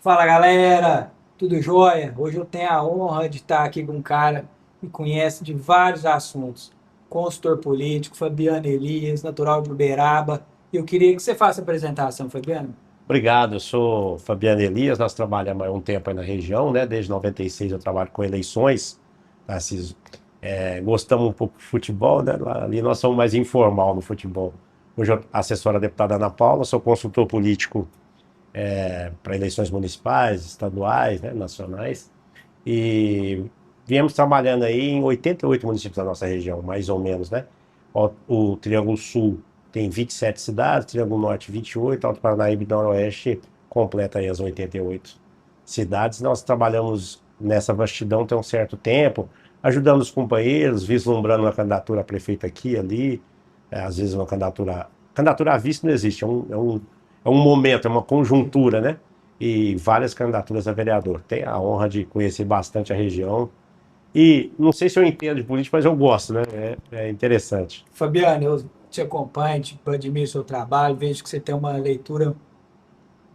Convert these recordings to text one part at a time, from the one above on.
Fala galera, tudo jóia? Hoje eu tenho a honra de estar aqui com um cara que conhece de vários assuntos. Consultor político, Fabiano Elias, natural de Uberaba. Eu queria que você faça a apresentação, Fabiano. Obrigado, eu sou Fabiano Elias, nós trabalhamos há um tempo aí na região, né? Desde 96 eu trabalho com eleições, Tarcísio. Gostamos um pouco de futebol, né? Ali nós somos mais informal no futebol. Hoje eu assessoro a deputada Ana Paula, sou consultor político para eleições municipais, estaduais, né? Nacionais. E viemos trabalhando aí em 88 municípios da nossa região, mais ou menos, né? O Triângulo Sul tem 27 cidades, Triângulo Norte 28, Alto Paranaíba e Noroeste completa aí as 88 cidades. Nós trabalhamos nessa vastidão tem um certo tempo, ajudando os companheiros, vislumbrando uma candidatura a prefeito aqui e ali, às vezes uma candidatura a vice não existe, é um momento, é uma conjuntura, né? E várias candidaturas a vereador. Tenho a honra de conhecer bastante a região. E não sei se eu entendo de política, mas eu gosto, né? É interessante. Fabiano, eu te acompanho, admiro seu trabalho, vejo que você tem uma leitura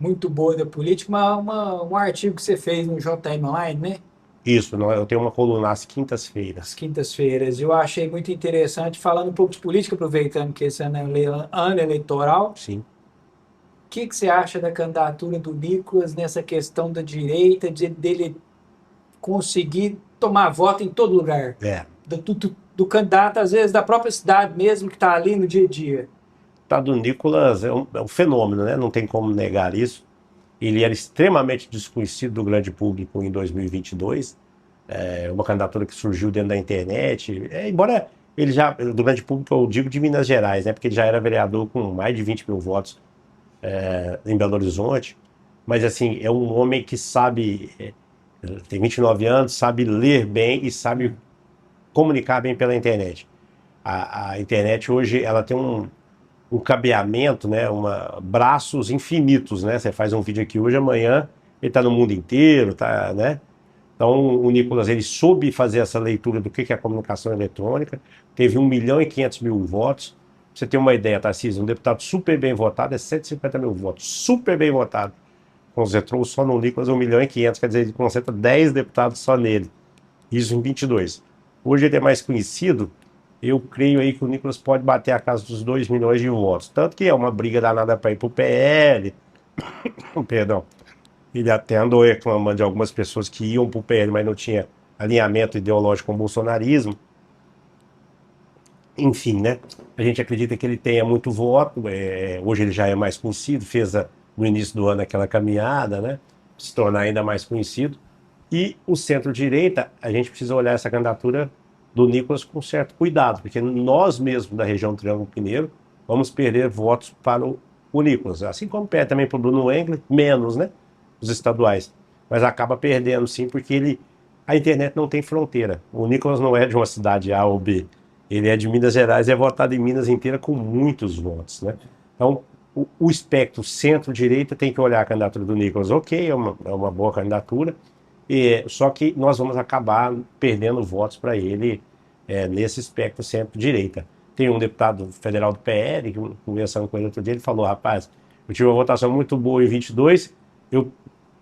muito boa da política, um artigo que você fez no JM Online, né? Isso, eu tenho uma coluna às Às quintas-feiras. quintas-feiras. Eu achei muito interessante, falando um pouco de política, aproveitando que esse ano eleitoral. Sim. Que você acha da candidatura do Nicolas nessa questão da direita, dele conseguir tomar voto em todo lugar? É. Do candidato, às vezes, da própria cidade mesmo, que está ali no dia a dia. Tá do Nicolas é um fenômeno, né? Não tem como negar isso. Ele era extremamente desconhecido do grande público em 2022. Uma candidatura que surgiu dentro da internet. Embora ele já, do grande público, eu digo de Minas Gerais, né? Porque ele já era vereador com mais de 20 mil votos em Belo Horizonte. Mas, assim, é um homem que sabe, tem 29 anos, sabe ler bem e sabe comunicar bem pela internet. A internet hoje ela tem um cabeamento, né, braços infinitos, né? Você faz um vídeo aqui hoje, amanhã ele está no mundo inteiro, tá, né? Então o Nicolas ele soube fazer essa leitura do que é a comunicação eletrônica, teve 1.500.000 votos. Pra você ter uma ideia, Tarcísio, um deputado super bem votado é 150 mil votos, super bem votado. Concentrou só no Nicolas 1.500.000, quer dizer, ele concentra 10 deputados só nele. Isso em 22. Hoje ele é mais conhecido, eu creio aí que o Nicolas pode bater a casa dos 2 milhões de votos. Tanto que é uma briga danada para ir para o PL, perdão. Ele até andou reclamando de algumas pessoas que iam para o PL, mas não tinha alinhamento ideológico com o bolsonarismo. Enfim, né? A gente acredita que ele tenha muito voto. Hoje ele já é mais conhecido, no início do ano aquela caminhada, né? Se tornar ainda mais conhecido. E o centro-direita, a gente precisa olhar essa candidatura do Nicolas com certo cuidado, porque nós mesmos da região do Triângulo Mineiro vamos perder votos para o Nicolas. Assim como perde também para o Bruno Engler, menos, né? Os estaduais. Mas acaba perdendo sim, porque a internet não tem fronteira. O Nicolas não é de uma cidade A ou B. Ele é de Minas Gerais e é votado em Minas inteira com muitos votos, né? Então, o espectro centro-direita tem que olhar a candidatura do Nicolas. Ok, é uma boa candidatura, só que nós vamos acabar perdendo votos para ele nesse espectro centro-direita. Tem um deputado federal do PL, que conversando com ele outro dia, ele falou, rapaz, eu tive uma votação muito boa em 22, eu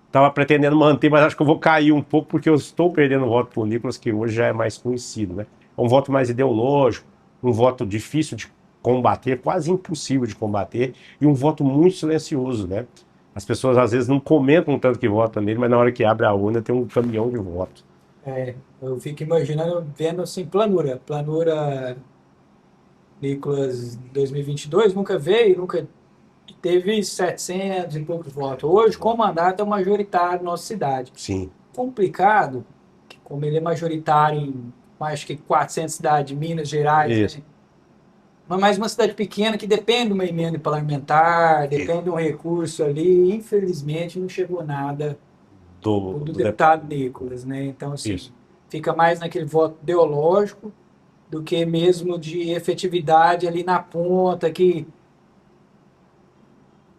estava pretendendo manter, mas acho que eu vou cair um pouco porque eu estou perdendo voto para o Nicolas, que hoje já é mais conhecido, né? É um voto mais ideológico, um voto difícil de combater, quase impossível de combater, e um voto muito silencioso, né? As pessoas às vezes não comentam tanto que votam nele, mas na hora que abre a urna tem um caminhão de votos. Eu fico imaginando, vendo assim, planura Nicolas 2022, nunca veio, nunca teve 700 e poucos votos. Hoje, com mandato, é majoritário na nossa cidade. Sim, Complicado, que como ele é majoritário em mais que 400 cidades, Minas Gerais, isso, né? Mas mais uma cidade pequena que depende de uma emenda parlamentar, isso. depende de um recurso ali. Infelizmente, não chegou nada do Do deputado Nicolas, né? Então, assim, isso. fica mais naquele voto ideológico do que mesmo de efetividade ali na ponta, que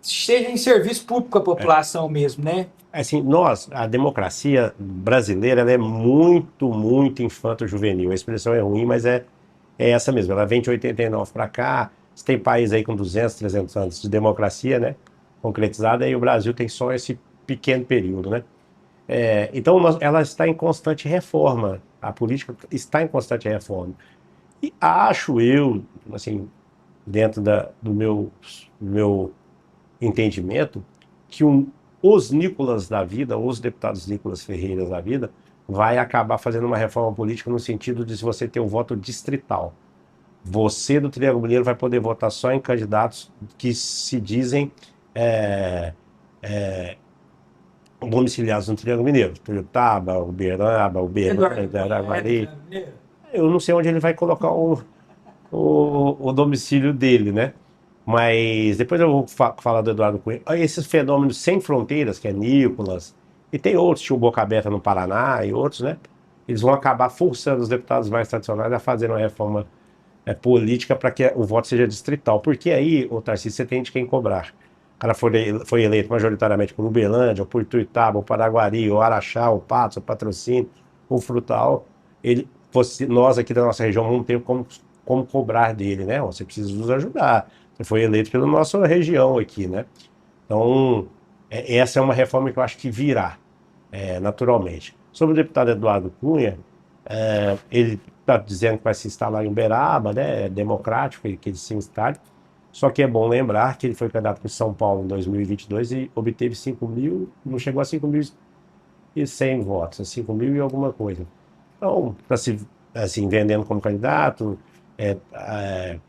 esteja em serviço público à É. população mesmo, né? Assim, a democracia brasileira, ela é muito, muito infanto-juvenil. A expressão é ruim, mas é essa mesmo. Ela vem de 89 para cá. Você tem país aí com 200, 300 anos de democracia, né? Concretizada, e o Brasil tem só esse pequeno período, né? Então, ela está em constante reforma. A política está em constante reforma. E acho eu, assim, dentro do meu entendimento, que os Nicolas da vida, os deputados Nicolas Ferreira da vida, vai acabar fazendo uma reforma política no sentido de se você ter um voto distrital. Você do Triângulo Mineiro vai poder votar só em candidatos que se dizem domiciliados no Triângulo Mineiro. Tuiutaba, Uberaba, Eduardo, Araguari. Eu não sei onde ele vai colocar o domicílio dele, né? Mas depois eu vou falar do Eduardo Cunha. Esses fenômenos sem fronteiras, que é Nicolas, e tem outros, tinha o Boca Aberta no Paraná e outros, né? Eles vão acabar forçando os deputados mais tradicionais a fazer uma reforma política para que o voto seja distrital. Porque aí, o Tarcísio, você tem de quem cobrar. O cara foi eleito majoritariamente por Uberlândia, ou por Ituiutaba, ou Paraguari, ou Araxá, ou Patos, ou Patrocínio, ou Frutal. Nós aqui da nossa região vamos ter como cobrar dele, né? Você precisa nos ajudar. Você foi eleito pela nossa região aqui, né? Então, essa é uma reforma que eu acho que virá, naturalmente. Sobre o deputado Eduardo Cunha, ele está dizendo que vai se instalar em Uberaba, né? É democrático que ele se instale. Só que é bom lembrar que ele foi candidato por São Paulo em 2022 e obteve 5 mil, não chegou a 5.100 votos, a 5 mil e alguma coisa. Então, está se assim, vendendo como candidato,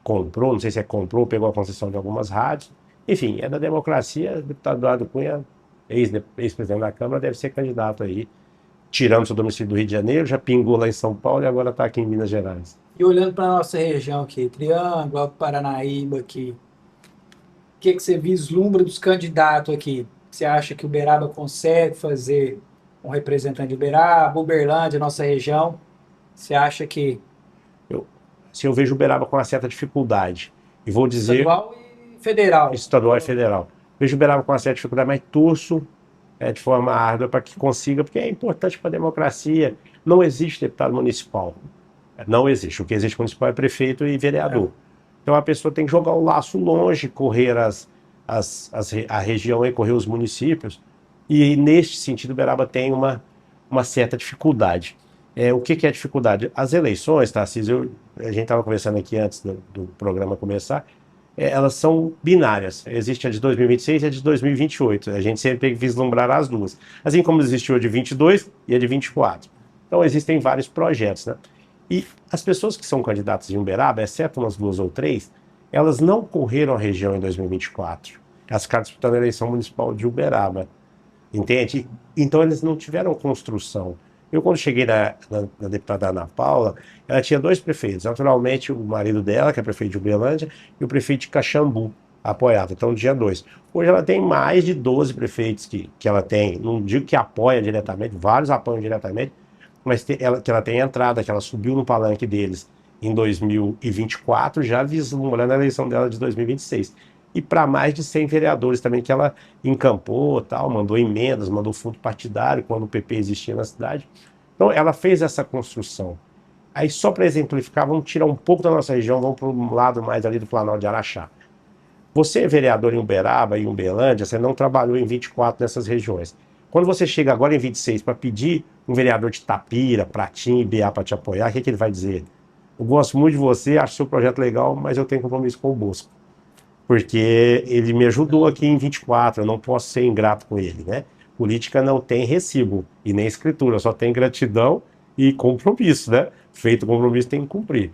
comprou, não sei se comprou, pegou a concessão de algumas rádios. Enfim, é da democracia. O deputado Eduardo Cunha, ex-presidente da Câmara, deve ser candidato aí, tirando seu domicílio do Rio de Janeiro, já pingou lá em São Paulo e agora está aqui em Minas Gerais. E olhando para a nossa região aqui, Triângulo, Alto Paranaíba aqui, o que você vislumbra dos candidatos aqui? Você acha que Uberaba consegue fazer um representante de Uberaba, Uberlândia, nossa região? Você acha que Eu vejo Uberaba com uma certa dificuldade. E vou dizer... Estadual e federal. Estadual e federal. Vejo Uberaba com uma certa dificuldade, mas torço de forma árdua para que consiga, porque é importante para a democracia. Não existe deputado municipal. Não existe. O que existe municipal é prefeito e vereador. Então a pessoa tem que jogar o laço longe, correr a região e correr os municípios. E neste sentido, Uberaba tem uma certa dificuldade. O que é a dificuldade? As eleições, Tarcísio, a gente estava conversando aqui antes do programa começar, elas são binárias. Existe a de 2026 e a de 2028. A gente sempre tem que vislumbrar as duas. Assim como existiu a de 22 e a de 24. Então existem vários projetos, né? E as pessoas que são candidatas em Uberaba, exceto umas 2 ou 3, elas não correram a região em 2024. Elas ficaram disputando a eleição municipal de Uberaba. Entende? Então eles não tiveram construção. Eu, quando cheguei na deputada Ana Paula, ela tinha 2 prefeitos. Naturalmente, o marido dela, que é prefeito de Uberlândia, e o prefeito de Caxambu, apoiava. Então, tinha 2. Hoje ela tem mais de 12 prefeitos que ela tem. Não digo que apoia diretamente, vários apoiam diretamente, mas que ela tem entrada, que ela subiu no palanque deles em 2024, já vislumbrando a eleição dela de 2026. E para mais de 100 vereadores também que ela encampou, tal, mandou emendas, mandou fundo partidário quando o PP existia na cidade. Então ela fez essa construção. Aí só para exemplificar, vamos tirar um pouco da nossa região, vamos para um lado mais ali do Planalto de Araxá. Você é vereador em Uberaba e Uberlândia, você não trabalhou em 24 nessas regiões. Quando você chega agora em 26 para pedir um vereador de Tapira, Pratinha e BA para te apoiar, o que ele vai dizer? Eu gosto muito de você, acho seu projeto legal, mas eu tenho compromisso com o Bosco. Porque ele me ajudou aqui em 24, eu não posso ser ingrato com ele, né? Política não tem recibo e nem escritura, só tem gratidão e compromisso, né? Feito compromisso tem que cumprir.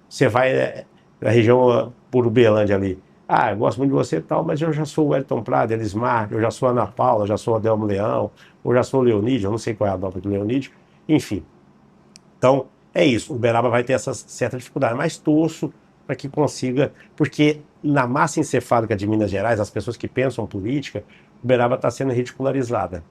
Você vai na região por Uberlândia ali, eu gosto muito de você e tal, mas eu já sou o Wellington Prado, Elismar, eu já sou a Ana Paula, já sou a Adelmo Leão, ou já sou o Leonídio, eu não sei qual é a dobra do Leonídio, enfim. Então, é isso, o Uberaba vai ter essa certa dificuldade, mas torço para que consiga, porque na massa encefálica de Minas Gerais, as pessoas que pensam política, Uberaba está sendo ridicularizada.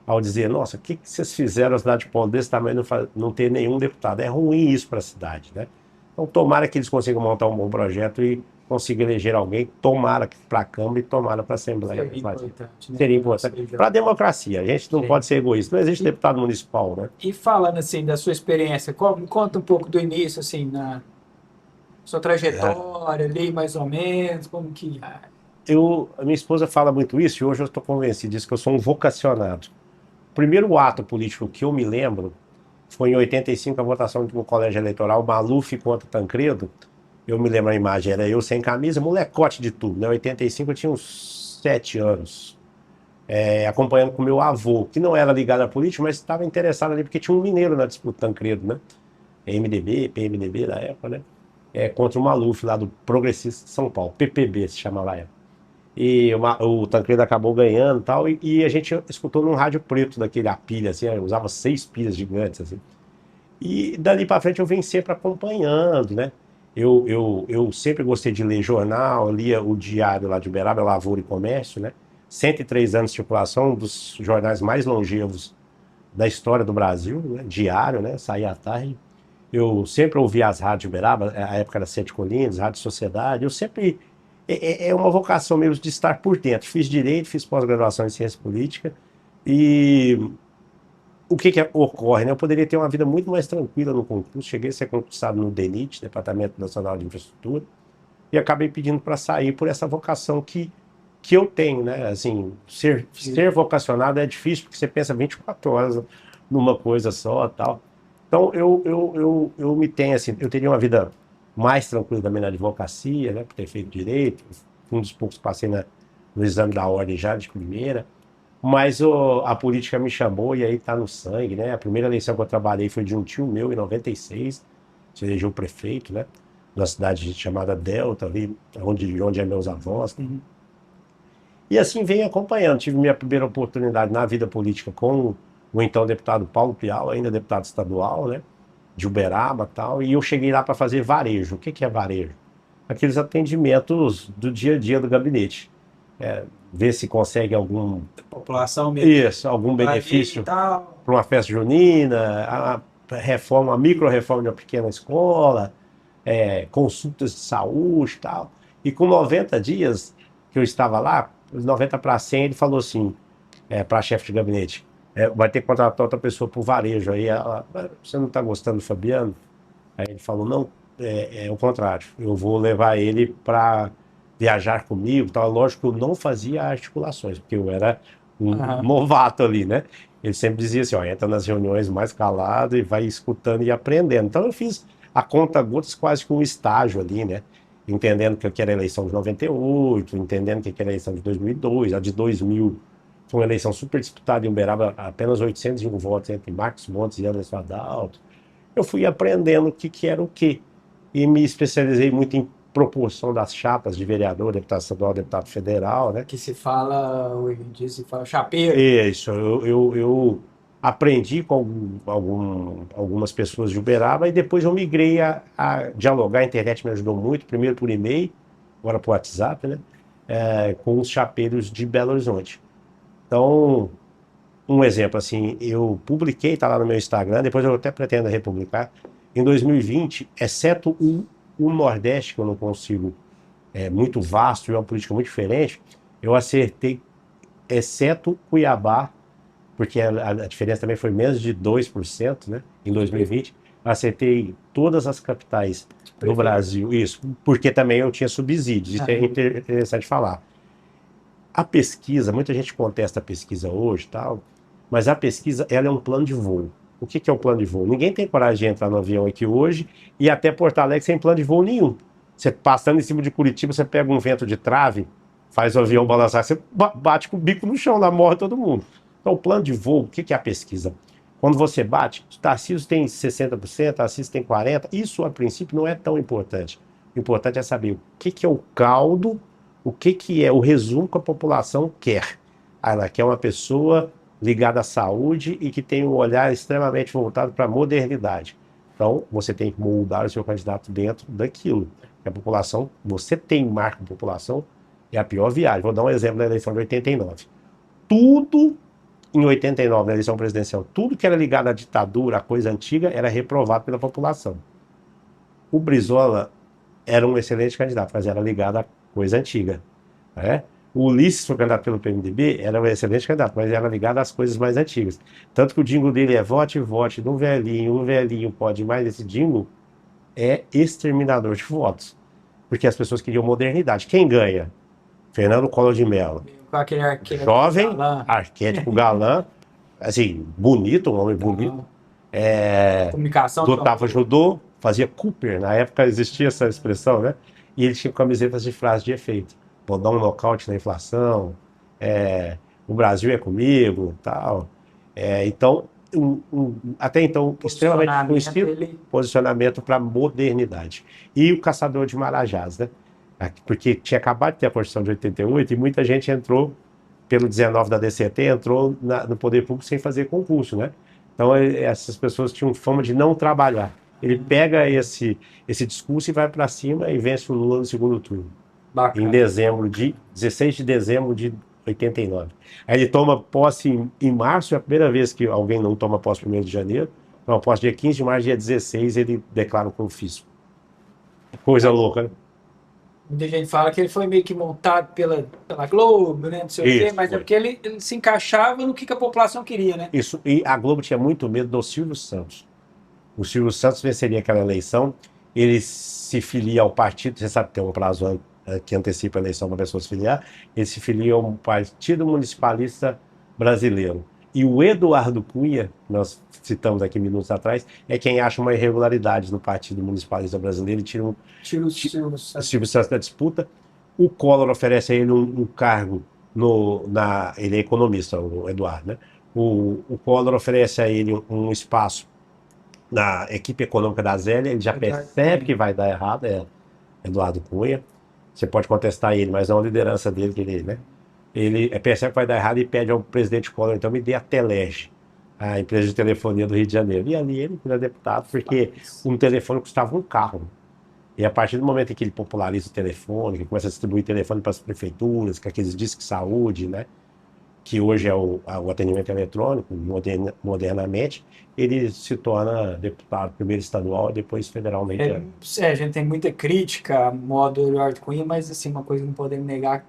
Ao dizer, nossa, o que vocês fizeram a cidade de polo desse tamanho não ter nenhum deputado? É ruim isso para a cidade, né? Então tomara que eles consigam montar um bom projeto e consigam eleger alguém, tomara para a Câmara e tomara para a Assembleia. Seria importante, né? Seria importante. Para a democracia, a gente não pode ser egoísta, não existe deputado municipal, né? E falando assim da sua experiência, conta um pouco do início, assim, na sua trajetória ali, mais ou menos, como que a minha esposa fala muito isso e hoje eu estou convencido disso, que eu sou um vocacionado. O primeiro ato político que eu me lembro foi em 85, a votação de um colégio eleitoral, Maluf contra Tancredo. Eu me lembro a imagem, era eu sem camisa, molecote de tudo, né? Em 85 eu tinha uns 7 anos, acompanhando com meu avô, que não era ligado à política, mas estava interessado ali, porque tinha um mineiro na disputa, Tancredo, né? MDB, PMDB da época, né? Contra o Maluf, lá do Progressista de São Paulo, PPB se chamava lá. E o Tancredo acabou ganhando e tal, e a gente escutou num rádio preto daquele, a pilha, assim, usava 6 pilhas gigantes, assim. E dali para frente eu venho sempre acompanhando, né? Eu sempre gostei de ler jornal, lia o Diário lá de Uberaba, Lavoura e Comércio, né? 103 anos de circulação, um dos jornais mais longevos da história do Brasil, né? Diário, né? Saía à tarde. Eu sempre ouvi as rádios de Uberaba, a época era Sete Colinas, Rádio Sociedade. Eu sempre. É uma vocação mesmo de estar por dentro. Fiz direito, fiz pós-graduação em ciência política. E o que ocorre, né? Eu poderia ter uma vida muito mais tranquila no concurso. Cheguei a ser concursado no DENIT, Departamento Nacional de Infraestrutura, e acabei pedindo para sair por essa vocação que eu tenho, né? Assim, ser vocacionado é difícil, porque você pensa 24 horas numa coisa só, tal. Então, eu me tenho, assim, eu teria uma vida mais tranquila também na advocacia, né? Por ter feito direito, um dos poucos que passei no exame da ordem já de primeira. Mas a política me chamou e aí tá no sangue, né? A primeira eleição que eu trabalhei foi de um tio meu, em 96, se elegeu prefeito, né? Na cidade chamada Delta, ali onde é meus avós. Né? E assim venho acompanhando. Tive minha primeira oportunidade na vida política com o então deputado Paulo Piau, ainda deputado estadual, né? De Uberaba e tal. E eu cheguei lá para fazer varejo. O que é varejo? Aqueles atendimentos do dia a dia do gabinete. Ver se consegue algum População mesmo. isso, algum benefício para uma festa junina, a micro-reforma de uma pequena escola, consultas de saúde e tal. E com 90 dias que eu estava lá, os 90 para 100, ele falou assim, para a chefe de gabinete, vai ter que contratar outra pessoa para o varejo. Aí ela, você não está gostando do Fabiano? Aí ele falou, não, é o contrário, eu vou levar ele para viajar comigo, tal. Lógico que eu não fazia articulações, porque eu era um novato ali, né? Ele sempre dizia assim, ó, entra nas reuniões mais calado e vai escutando e aprendendo. Então eu fiz a conta gotas quase que um estágio ali, né? Entendendo que era a eleição de 98, entendendo que era a eleição de 2002, a de 2000 foi uma eleição super disputada em Uberaba, apenas 801 votos entre Marcos Montes e Anderson Adalto. Eu fui aprendendo o que era o quê. E me especializei muito em proporção das chapas de vereador, deputado estadual, deputado federal, né? Que se fala, hoje em dia se fala chapeiro. Isso, eu aprendi com algumas pessoas de Uberaba e depois eu migrei a dialogar. A internet me ajudou muito, primeiro por e-mail, agora por WhatsApp, né? Com os chapeiros de Belo Horizonte. Então, um exemplo, assim, eu publiquei, está lá no meu Instagram, depois eu até pretendo republicar, em 2020, exceto o Nordeste, que eu não consigo, muito vasto e uma política muito diferente, eu acertei, exceto Cuiabá, porque a diferença também foi menos de 2%, né, em 2020, acertei todas as capitais do Brasil, isso, porque também eu tinha subsídios, isso é interessante falar. A pesquisa, muita gente contesta a pesquisa hoje, tal, mas a pesquisa ela é um plano de voo. O que é um plano de voo? Ninguém tem coragem de entrar no avião aqui hoje e até Porto Alegre sem plano de voo nenhum. Você passando em cima de Curitiba, você pega um vento de trave, faz o avião balançar, você bate com o bico no chão, lá morre todo mundo. Então o plano de voo, o que é a pesquisa? Quando você bate, Tarcísio tem 60%, Tarcísio tem 40%, isso a princípio não é tão importante. O importante é saber o que é o caldo, o que é o resumo que a população quer. Ela quer uma pessoa ligada à saúde e que tem um olhar extremamente voltado para a modernidade. Então, você tem que moldar o seu candidato dentro daquilo. A população, você tem marca de população, é a pior viagem. Vou dar um exemplo da eleição de 89. Tudo em 89, na eleição presidencial, tudo que era ligado à ditadura, à coisa antiga, era reprovado pela população. O Brizola era um excelente candidato, mas era ligado à coisa antiga. Né? O Ulisses foi candidato pelo PMDB, era um excelente candidato, mas era ligado às coisas mais antigas. Tanto que o jingle dele é vote, vote, um velhinho pode mais. Esse jingle é exterminador de votos. Porque as pessoas queriam modernidade. Quem ganha? Fernando Collor de Mello. Com aquele arqueiro. Jovem, Galã. arquétipo galã, assim, bonito, um homem bonito. Comunicação. Lutava judô, fazia Cooper, na época existia essa expressão, né? E ele tinha camisetas de frase de efeito. Vou dar um nocaute na inflação, o Brasil é comigo, tal. Então, até então, extremamente conhecido, posicionamento para modernidade. E o Caçador de Marajás, né? Porque tinha acabado de ter a Constituição de 88 e muita gente entrou, pelo 19 da DCT, entrou no poder público sem fazer concurso, né? Então, essas pessoas tinham fama de não trabalhar. Ele pega esse discurso e vai para cima e vence o Lula no segundo turno. Bacana. Em 16 de dezembro de 89. Aí ele toma posse em março, é a primeira vez que alguém não toma posse 1º de janeiro. Toma posse dia 15 de março, dia 16, ele declara o confisco. Coisa louca, né? Muita gente fala que ele foi meio que montado pela Globo, né? Não sei o quê, mas é porque ele se encaixava no que a população queria, né? Isso, e a Globo tinha muito medo do Silvio Santos. O Silvio Santos venceria aquela eleição, ele se filia ao partido, você sabe que tem um prazo que antecipa a eleição para a pessoa se filiar, ele se filia ao Partido Municipalista Brasileiro. E o Eduardo Cunha, nós citamos aqui minutos atrás, é quem acha uma irregularidade no Partido Municipalista Brasileiro e tira o Silvio Santos da disputa. O Collor oferece a ele um cargo, ele é economista, o Eduardo, né? O Collor oferece a ele um espaço na equipe econômica da Zélia, ele já percebe que vai dar errado, Eduardo Cunha. Você pode contestar ele, mas não a liderança dele, que ele percebe que vai dar errado e pede ao presidente Collor, então me dê a Telege, a empresa de telefonia do Rio de Janeiro. E ali ele vira deputado, porque um telefone custava um carro. E a partir do momento em que ele populariza o telefone, que começa a distribuir telefone para as prefeituras, com aqueles discos de saúde, né? Que hoje é o atendimento eletrônico, modernamente, ele se torna deputado, primeiro estadual e depois federalmente. A gente tem muita crítica ao modo do Eduardo Cunha, mas assim, uma coisa que não podemos negar,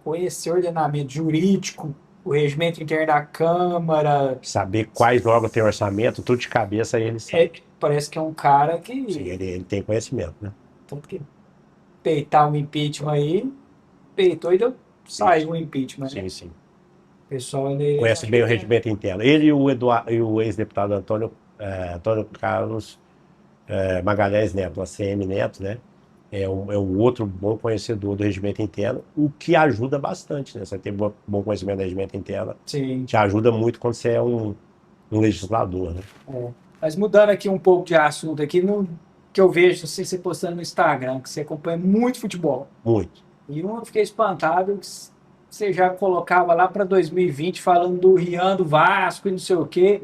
conhecer o ordenamento jurídico, o regimento interno da Câmara. Saber quais órgãos tem orçamento, tudo de cabeça ele sabe. Parece que é um cara que... Sim, ele tem conhecimento, né? Tanto que peitar um impeachment aí, peitou e saiu um impeachment. Sim, né? sim. O pessoal, ele... Conhece bem o regimento interno. Ele e o ex-deputado Antônio Carlos Magalhães Neto, ACM Neto, né? É um outro bom conhecedor do regimento interno, o que ajuda bastante, né? Você ter bom conhecimento do regimento interno, Sim. te ajuda muito quando você é um legislador, né? Mas mudando aqui um pouco de assunto aqui, que eu vejo você postando no Instagram, que você acompanha muito futebol. Muito. E eu fiquei espantado que você já colocava lá para 2020 falando do Rian, do Vasco e não sei o quê.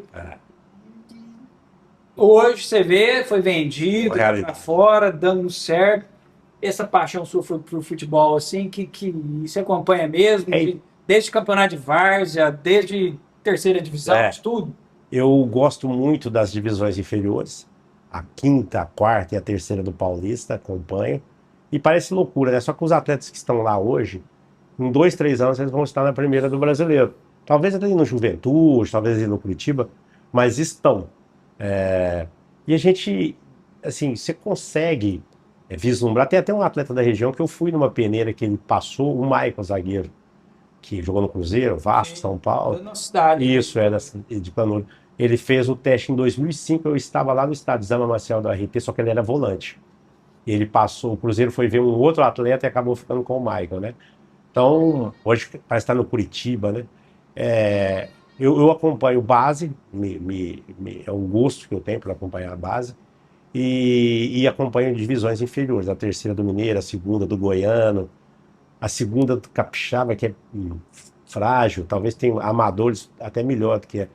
Hoje você vê, foi vendido para fora, dando certo. Essa paixão sua pro futebol, assim, que você acompanha mesmo, desde campeonato de várzea, desde terceira divisão, de tudo? Eu gosto muito das divisões inferiores, a quinta, a quarta e a terceira do Paulista, acompanho. E parece loucura, né? Só que os atletas que estão lá hoje, em 2, 3 anos, eles vão estar na primeira do Brasileiro. Talvez até no Juventude, talvez no Curitiba, mas estão. E a gente, assim, você consegue vislumbrar. Tem até um atleta da região que eu fui numa peneira que ele passou, o Michael, zagueiro, que jogou no Cruzeiro, Vasco, São Paulo. Da nossa cidade. Isso, de Planalto. Ele fez o teste em 2005, eu estava lá no estádio Zama Marcial do RT, só que ele era volante. Ele passou, o Cruzeiro foi ver um outro atleta e acabou ficando com o Michael, né? Então, hoje parece estar no Curitiba, né? Eu acompanho base, é um gosto que eu tenho para acompanhar a base, e acompanho divisões inferiores, a terceira do Mineiro, a segunda do Goiano, a segunda do Capixaba, que é frágil, talvez tenha amadores até melhor do que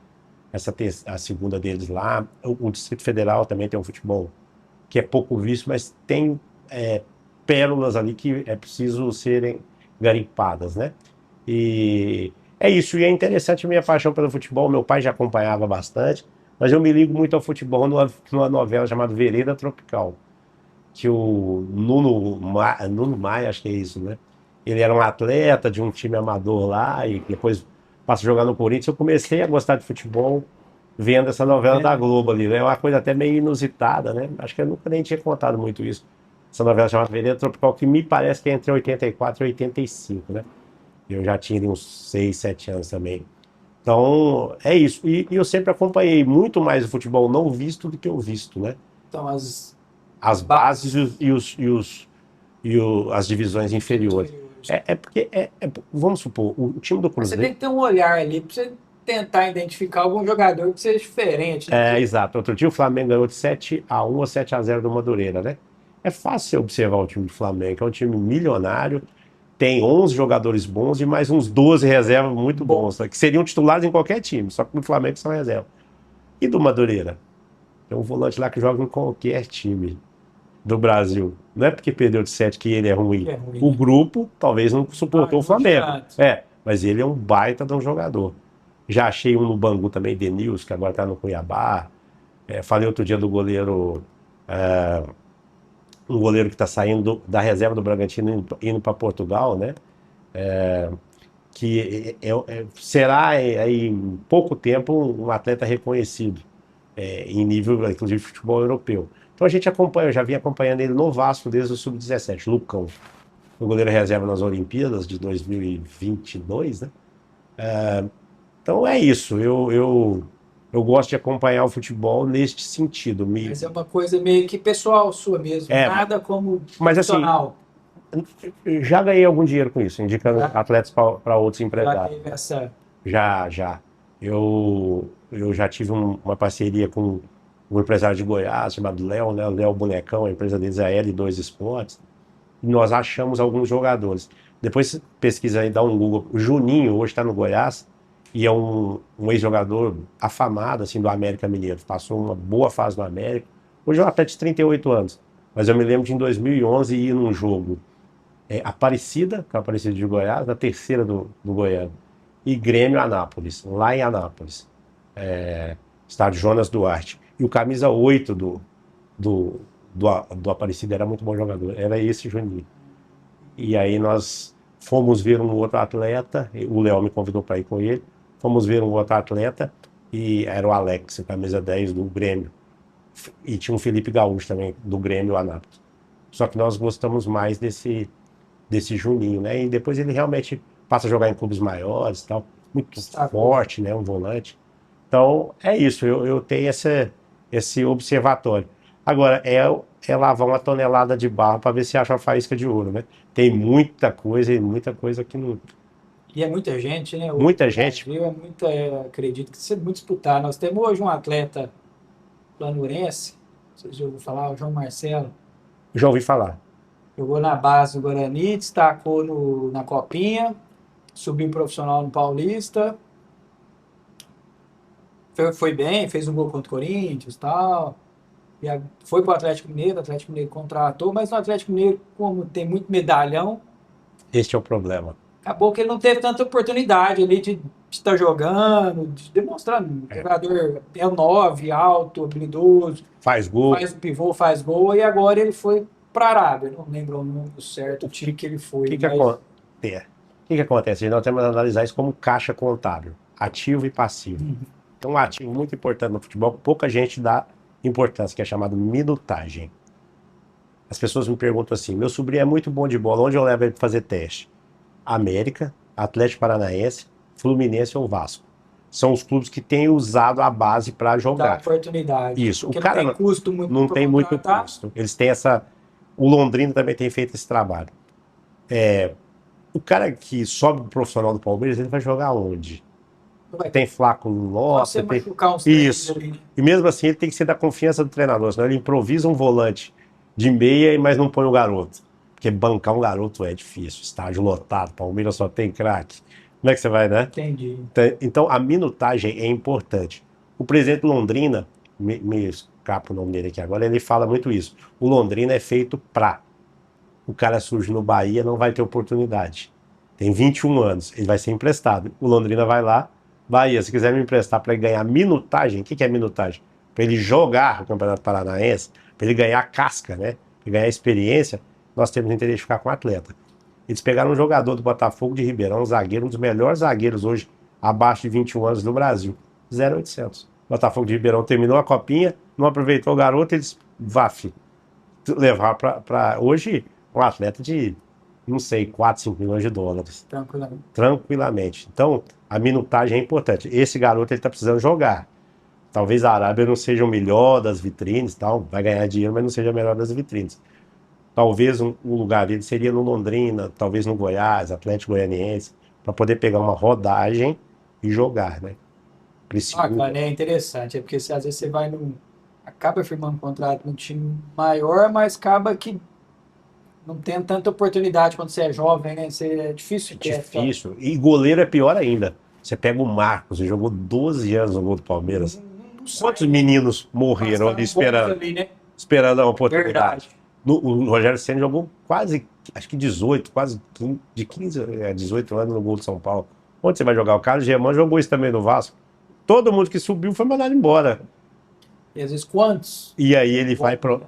a segunda deles lá. O Distrito Federal também tem um futebol que é pouco visto, mas tem pérolas ali que é preciso serem garimpadas, né? E é isso, e é interessante a minha paixão pelo futebol. Meu pai já acompanhava bastante, mas eu me ligo muito ao futebol numa novela chamada Vereda Tropical, que o Nuno Maia, acho que é isso, né? Ele era um atleta de um time amador lá e depois passa a jogar no Corinthians. Eu comecei a gostar de futebol vendo essa novela da Globo ali, né? É uma coisa até meio inusitada, né? Acho que eu nunca nem tinha contado muito isso. essa novela chamada Vereda Tropical, que me parece que é entre 84 e 85, né? Eu já tinha uns 6, 7 anos também. Então, é isso. E eu sempre acompanhei muito mais o futebol não visto do que o visto, né? Então, As bases as divisões inferiores. inferiores. Porque, vamos supor, o time do Mas você tem Cruzeiro. que ter um olhar ali para você tentar identificar algum jogador que seja diferente, né? Exato. Outro dia o Flamengo ganhou de 7-1 ou 7-0 do Madureira, né? É fácil você observar o time do Flamengo, que é um time milionário, tem 11 jogadores bons e mais uns 12 reservas muito bons, né? Que seriam titulares em qualquer time, só que no Flamengo são reservas. E do Madureira? Tem um volante lá que joga em qualquer time do Brasil. Não é porque perdeu de 7 que ele é ruim. Que é ruim, O né? grupo talvez não suportou o Flamengo. Chato. Mas ele é um baita de um jogador. Já achei um no Bangu também, Denilson, que agora está no Cuiabá. Falei outro dia do goleiro, um goleiro que está saindo da reserva do Bragantino indo para Portugal, né? Que será aí, em pouco tempo um atleta reconhecido em nível, inclusive, de futebol europeu. Então a gente acompanha, eu já vim acompanhando ele no Vasco desde o Sub-17, Lucão, o goleiro reserva nas Olimpíadas de 2022, né? Então é isso, eu gosto de acompanhar o futebol neste sentido. Mas é uma coisa meio que pessoal sua mesmo, nada como Mas assim, profissional. já ganhei algum dinheiro com isso, indicando Já? atletas para outros Já empresários. teve essa. Já. Eu já tive uma parceria com um empresário de Goiás chamado Léo, né? O Léo Bonecão, a empresa deles é a L2 Esportes. E nós achamos alguns jogadores. Depois você pesquisa aí, dá um Google. O Juninho hoje está no Goiás e é um ex-jogador afamado assim, do América Mineiro. Passou uma boa fase no América. Hoje é um atleta de 38 anos. Mas eu me lembro de em 2011 ir num jogo Aparecida, que é a Aparecida de Goiás, na terceira do Goiano, e Grêmio Anápolis, lá em Anápolis, estádio Jonas Duarte. E o camisa 8 do Aparecida era muito bom jogador, era esse Juninho. E aí nós fomos ver um outro atleta, o Léo me convidou para ir com ele, fomos ver um outro atleta, e era o Alex, camisa 10 do Grêmio. E tinha um Felipe Gaúcho também, do Grêmio Anápolis. Só que nós gostamos mais desse Juninho, né? E depois ele realmente passa a jogar em clubes maiores e tal, muito forte, né? Um volante. Então, é isso, eu tenho esse observatório. Agora, é lavar uma tonelada de barro para ver se acha uma faísca de ouro, né? Tem muita coisa que não... E é muita gente, né? Muita gente. Brasil é muita, acredito que isso é muito disputado. Nós temos hoje um atleta planurense, vocês já ouviram falar, o João Marcelo. Já ouvi falar. Jogou na base do Guarani, destacou na Copinha, subiu profissional no Paulista. Foi bem, fez um gol contra o Corinthians e tal. Foi para o Atlético Mineiro contratou, mas no Atlético Mineiro, como tem muito medalhão, Este é o problema. acabou que ele não teve tanta oportunidade ali de estar jogando, de demonstrar. Um jogador é o 9, alto, habilidoso, Faz gol. faz o pivô, faz gol, e agora ele foi para a Arábia. Não lembro o nome certo, o time que ele foi. O que acontece? Nós temos que analisar isso como caixa contábil, ativo e passivo. Então, um ativo muito importante no futebol, pouca gente dá importância, que é chamado minutagem. As pessoas me perguntam assim, meu sobrinho é muito bom de bola, onde eu levo ele para fazer teste? América, Atlético Paranaense, Fluminense ou Vasco. São os clubes que têm usado a base para Dá jogar. oportunidade. Isso. Porque O cara não tem custo muito não pra tem muito contratar. custo. Eles têm essa... O Londrina também tem feito esse trabalho. O cara que sobe pro profissional do Palmeiras, ele vai jogar onde? Vai Tem Flaco Pode Lopes, ser tem... machucar uns treinos Isso. ali, né? E mesmo assim ele tem que ser da confiança do treinador, senão ele improvisa um volante de meia, mas não põe o garoto. Porque bancar um garoto é difícil, estádio lotado, Palmeiras só tem craque. Como é que você vai, né? Entendi. Então a minutagem é importante. O presidente Londrina, me escapa o nome dele aqui agora, ele fala muito isso. O Londrina é feito pra. O cara surge no Bahia, não vai ter oportunidade. Tem 21 anos, ele vai ser emprestado. O Londrina vai lá, Bahia, se quiser me emprestar para ele ganhar minutagem, o que é minutagem? Para ele jogar o Campeonato Paranaense, para ele ganhar casca, né? Para ele ganhar experiência, nós temos interesse de ficar com o atleta. Eles pegaram um jogador do Botafogo de Ribeirão, um zagueiro, um dos melhores zagueiros hoje, abaixo de 21 anos no Brasil. 0,800. Botafogo de Ribeirão terminou a copinha, não aproveitou o garoto, eles, vaf, levar para hoje um atleta de, não sei, 4, 5 milhões de dólares. Tranquilamente. Tranquilamente. Então, a minutagem é importante. Esse garoto, ele está precisando jogar. Talvez a Arábia não seja o melhor das vitrines, tal, vai ganhar dinheiro, mas não seja a melhor das vitrines. Talvez o lugar dele seria no Londrina, talvez no Goiás, Atlético Goianiense, para poder pegar uma rodagem e jogar, né? Bacana, é interessante. É porque às vezes você vai acaba firmando um contrato num time maior, mas acaba que não tem tanta oportunidade quando você é jovem, né? É difícil É ter difícil. E goleiro é pior ainda. Você pega o Marcos, ele jogou 12 anos no gol do Palmeiras. não Quantos sai, né? meninos morreram ali Passaram bons esperando, ali, né? esperando a oportunidade? Verdade. O Rogério Ceni jogou quase, acho que 18, quase 15, de 15 a 18 anos no gol de São Paulo. Onde você vai jogar? O Carlos Germán jogou isso também no Vasco. Todo mundo que subiu foi mandado embora. E às vezes quantos? E aí ele vai para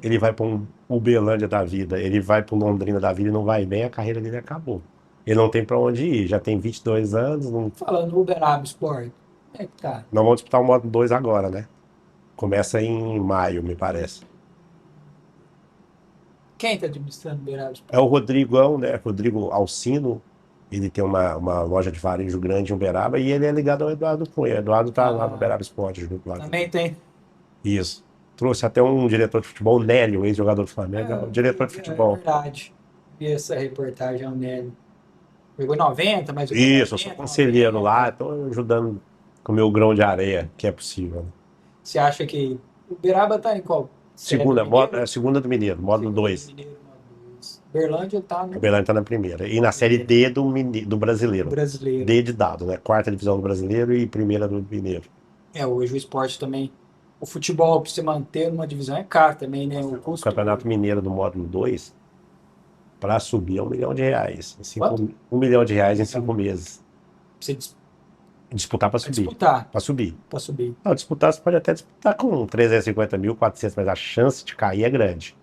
um Uberlândia da vida, ele vai para o Londrina da vida e não vai bem, a carreira dele acabou. Ele não tem para onde ir, já tem 22 anos, Falando Uberaba Sport. É que tá. não vão disputar o modo 2 agora, né? Começa em maio, me parece. Quem tá administrando o Uberaba É Sport? o Rodrigão, né? Rodrigo Alcino. Ele tem uma loja de varejo grande em Uberaba e ele é ligado ao Eduardo Cunha. O Eduardo tá lá no Ah, Uberaba Esporte junto lá. também tem. Isso. Trouxe até um diretor de futebol, o Nélio, ex-jogador do Flamengo, é o diretor de É futebol. verdade. Vi essa reportagem, o Nélio. Jogou em 90, mas jogou em Isso, eu sou 90, conselheiro lá, 90. estou ajudando com o meu grão de areia, que é possível, né? Você acha que o Uberaba tá em qual? Série do Segunda, Mineiro? segunda do Mineiro, módulo Segunda do 2. Mineiro, módulo 2. Berlândia tá O no Uberlândia está na primeira. E na série D do brasileiro. brasileiro. D de dado, né? Quarta divisão do brasileiro e primeira do mineiro. É, hoje o esporte também. O futebol, para você manter numa divisão, é caro também, né? O O custo. Campeonato Mineiro do módulo 2 para subir é R$ 1 milhão. Quanto? R$ 1 milhão em Então, 5 meses. você Disputar para subir. disputar, Para subir. para subir. Não, disputar, você pode até disputar com 350 mil, 400, mas a chance de cair é grande.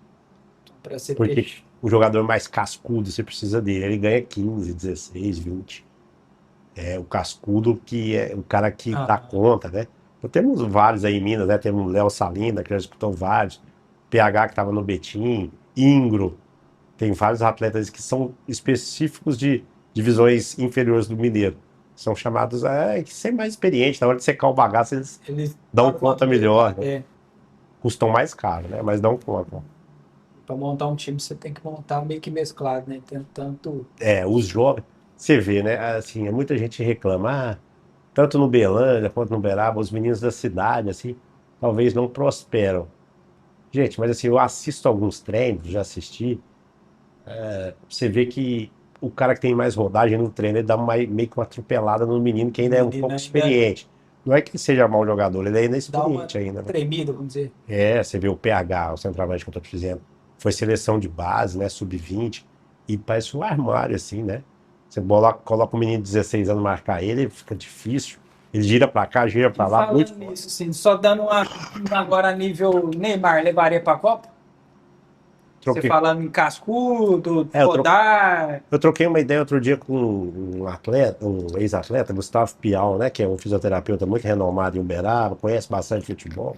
Para você Porque ter. o jogador mais cascudo, você precisa dele. Ele ganha 15, 16, 20. É o cascudo que é o cara que dá Ah, conta, né? Então, temos vários aí em Minas, né? Temos o Léo Salina, que já disputou vários. PH, que estava no Betim. Ingro. Tem vários atletas que são específicos de divisões inferiores do Mineiro. São chamados que ser mais experientes. Na hora de secar o bagaço, eles eles dão conta melhor, né? é, Custam mais caro, né? Mas dão conta. para montar um time, você tem que montar meio que mesclado, né? Tem tanto. Os jovens, você vê, né? Assim, muita gente reclama, tanto no Belândia quanto no Uberaba, os meninos da cidade, assim, talvez não prosperam. Gente, mas assim, eu assisto alguns treinos, já assisti, você vê que o cara que tem mais rodagem no treino, ele dá meio que uma atropelada no menino que ainda é um Menino pouco ainda experiente. Não é que ele seja mau jogador, ele é dá uma inexperiente ainda, né? tremida, vamos dizer. Você vê o PH, o centroavante que eu tô te dizendo, foi seleção de base, né, sub-20, e parece um armário, assim, né? Você coloca um menino de 16 anos marcar ele, fica difícil. Ele gira pra cá, gira pra E lá, muito falando forte. nisso, assim, só dando uma agora a nível Neymar, levaria para a Copa? Você Troquei, falando em cascudo, é, eu, tro- rodar. eu troquei uma ideia outro dia com um atleta, um ex-atleta, Gustavo Pial, né, que é um fisioterapeuta muito renomado em Uberaba, conhece bastante futebol.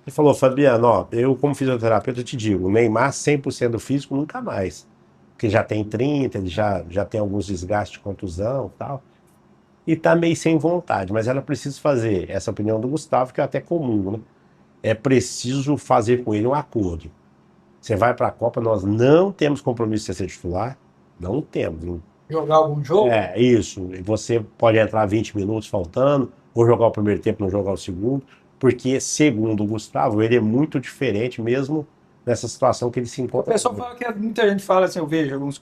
Ele falou, Fabiano, ó, eu como fisioterapeuta te digo, o Neymar 100% do físico nunca mais. Porque já tem 30, ele já tem alguns desgastes de contusão e tal. E tá meio sem vontade, mas ela precisa fazer, essa opinião do Gustavo, que é até comum, né? É preciso fazer com ele um acordo. Você vai para a Copa, nós não temos compromisso de ser titular, não temos. Jogar algum jogo? Isso. E você pode entrar 20 minutos faltando, ou jogar o primeiro tempo, não jogar o segundo, porque, segundo o Gustavo, ele é muito diferente mesmo nessa situação que ele se O encontra pessoal hoje. fala que muita gente fala assim, eu vejo alguns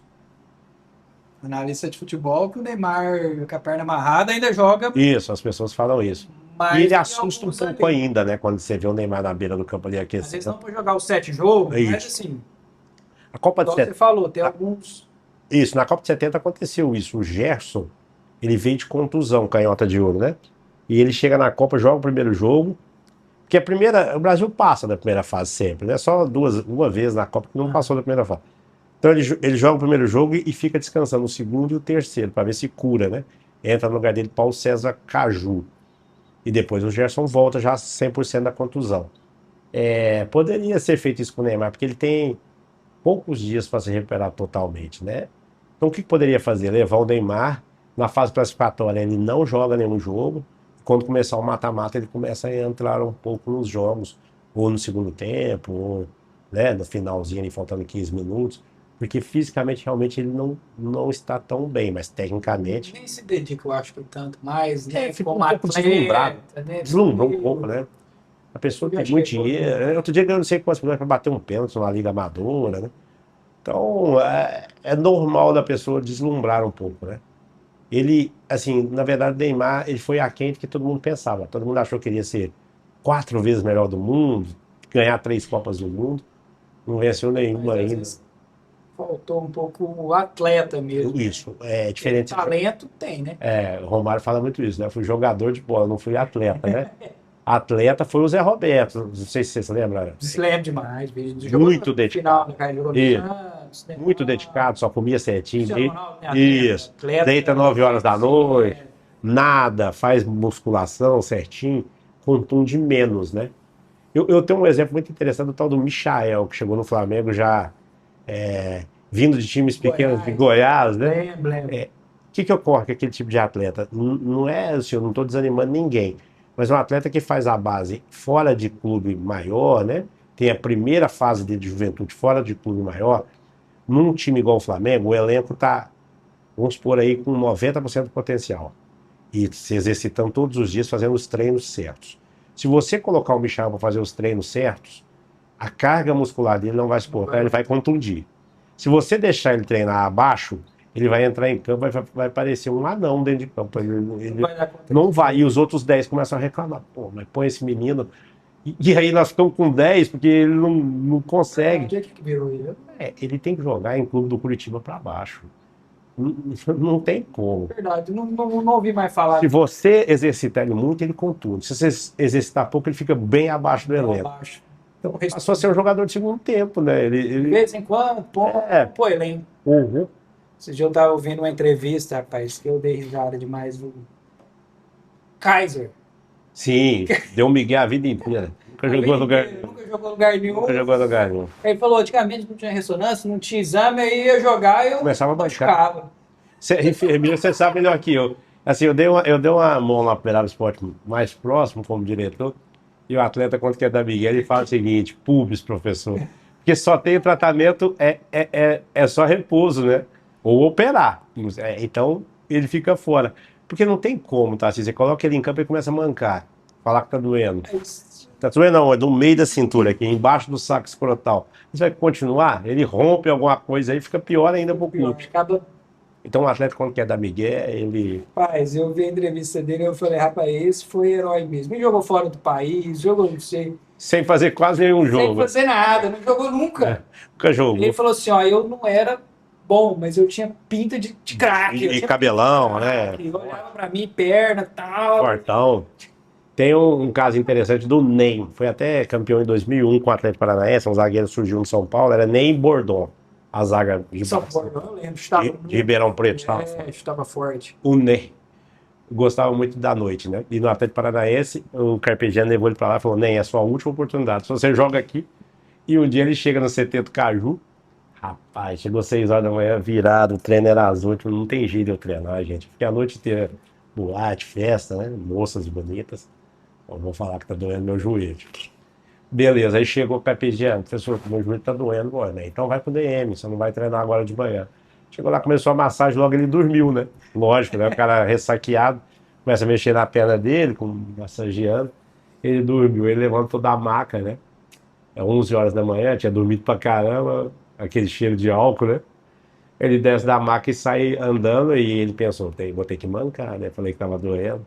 analistas de futebol que o Neymar com a perna amarrada ainda joga Isso, as pessoas falam isso. E mais ele do que assusta um alguns pouco ali. ainda, né? Quando você vê o Neymar na beira do campo ali Às vezes aquecendo. não para jogar os 7 jogos, É mas isso. assim, A Copa de igual você 70. falou, tem alguns. Isso, na Copa de 70 aconteceu isso. O Gerson, ele veio de contusão, canhota de ouro, né? E ele chega na Copa, joga o primeiro jogo. Porque o Brasil passa da primeira fase sempre, né? Só uma vez na Copa que não passou da primeira fase. Então ele joga o primeiro jogo e fica descansando o segundo e o terceiro, para ver se cura, né? Entra no lugar dele Paulo César Caju. E depois o Gerson volta já 100% da contusão. Poderia ser feito isso com o Neymar, porque ele tem poucos dias para se recuperar totalmente, né? Então o que poderia fazer? Levar o Neymar na fase classificatória, ele não joga nenhum jogo. Quando começar o mata-mata, ele começa a entrar um pouco nos jogos, ou no segundo tempo, ou, né, no finalzinho, ali, faltando 15 minutos, porque fisicamente realmente ele não está tão bem, mas tecnicamente Nem se dedica, eu acho que tanto mais, né? ficou Como um pouco deslumbrado. atleta, né? Deslumbrou um pouco, né? A pessoa Já tem muito chegou dinheiro. Outro dia eu não sei quantos milhões para bater um pênalti numa liga amadora, né? Então, é normal da pessoa deslumbrar um pouco, né? Ele, assim, na verdade, o Neymar, ele foi aquém do que todo mundo pensava. Todo mundo achou que ele ia ser 4 vezes melhor do mundo, ganhar 3 Copas do Mundo. Não venceu mas nenhuma às ainda. vezes faltou um pouco o atleta mesmo, né? Isso, é Porque diferente. talento tem, né? O Romário fala muito isso, né? Eu fui jogador de bola, não fui atleta, né? Atleta foi o Zé Roberto, não sei se você se lembra. Slam demais, vídeo. Jogou Muito no final, dedicado. né? Jogou no Isso. Santos, né? Muito dedicado, só comia certinho. Cristiano Ronaldo, né? Isso. Deita 9 horas da Sim, noite, nada, faz musculação certinho, contunde menos, né? Eu tenho um exemplo muito interessante do tal do Michael, que chegou no Flamengo já vindo de times pequenos de Goiás, né? Lembro. O que ocorre com aquele tipo de atleta? Não é assim, eu não estou desanimando ninguém, mas um atleta que faz a base fora de clube maior, né? Tem a primeira fase dele de juventude fora de clube maior, num time igual o Flamengo, o elenco está, vamos supor aí, com 90% de potencial. E se exercitando todos os dias, fazendo os treinos certos. Se você colocar o Michel para fazer os treinos certos, a carga muscular dele não vai suportar, ele vai contundir. Se você deixar ele treinar abaixo, ele vai entrar em campo, vai parecer um anão dentro de campo. Ele não vai. E os outros 10 começam a reclamar. Pô, mas põe esse menino. E aí nós ficamos com 10 porque ele não consegue. O que virou ele? Ele tem que jogar em clube do Curitiba para baixo. Não tem como. Verdade, não ouvi mais falar. Se você exercitar ele muito, ele contunde. Se você exercitar pouco, ele fica bem abaixo do elenco. Abaixo. Então, passou a ser um jogador de segundo tempo, né? De vez em quando, pô, elenco. Uhum. Esse dia eu tava ouvindo uma entrevista, rapaz, que eu dei risada demais do Kaiser. Sim, deu um migué a vida inteira. Nunca jogou lugar nenhum. Nunca jogou lugar nenhum. Nunca jogou lugar nenhum. Ele falou, antigamente não tinha ressonância, não tinha exame, aí ia jogar e eu Começava a machucava. Você é enfermeiro, você sabe melhor que eu. Assim, eu dei uma mão lá para o Operário Esporte mais próximo, como diretor, e o atleta, quando quer dar migué, ele fala o seguinte: pubis, professor. Porque só tem tratamento, é só repouso, né? Ou operar. Então, ele fica fora. Porque não tem como, tá? Se você coloca ele em campo, ele começa a mancar. Falar que tá doendo. Tá doendo não, é do meio da cintura, aqui embaixo do saco escrotal. Você vai continuar? Ele rompe alguma coisa aí, fica pior ainda pro clube. Acaba. Então o atleta, quando quer dar migué, ele... Rapaz, eu vi a entrevista dele e eu falei, rapaz, esse foi herói mesmo. Ele jogou fora do país, jogou, não sei. Sem fazer quase nenhum jogo. Sem fazer nada, não jogou nunca. Nunca jogou. Ele falou assim, ó, eu não era bom, mas eu tinha pinta de craque. E cabelão, né? Ele olhava pra mim, perna e tal. Fortão. Tem um caso interessante do Ney. Foi até campeão em 2001 com o Atlético Paranaense. Um zagueiro surgiu no São Paulo. Era Ney Bordon. A zaga de São Paulo, eu lembro. de Ribeirão Preto. Estava forte. O Ney gostava muito da noite, né? E no Atlético Paranaense, o Carpegiani levou ele pra lá e falou: Ney, é a sua última oportunidade. Se você joga aqui. E um dia ele chega no CT do Caju. Rapaz, chegou 6 horas da manhã, virado, o treino era às 8. Não tem jeito de eu treinar, gente. Fiquei a noite inteira, boate, festa, né? Moças bonitas. Eu vou falar que tá doendo meu joelho. Beleza, aí chegou o Carpegiani, professor, meu joelho tá doendo, bom, né? Então vai pro DM, você não vai treinar agora de manhã. Chegou lá, começou a massagem, logo ele dormiu, né? Lógico, né? O cara ressaqueado, começa a mexer na perna dele, massageando. Ele dormiu, ele levantou da maca, né? É 11 horas da manhã, tinha dormido pra caramba, aquele cheiro de álcool, né? Ele desce da maca e sai andando e ele pensou, vou ter que mancar, né? Falei que tava doendo.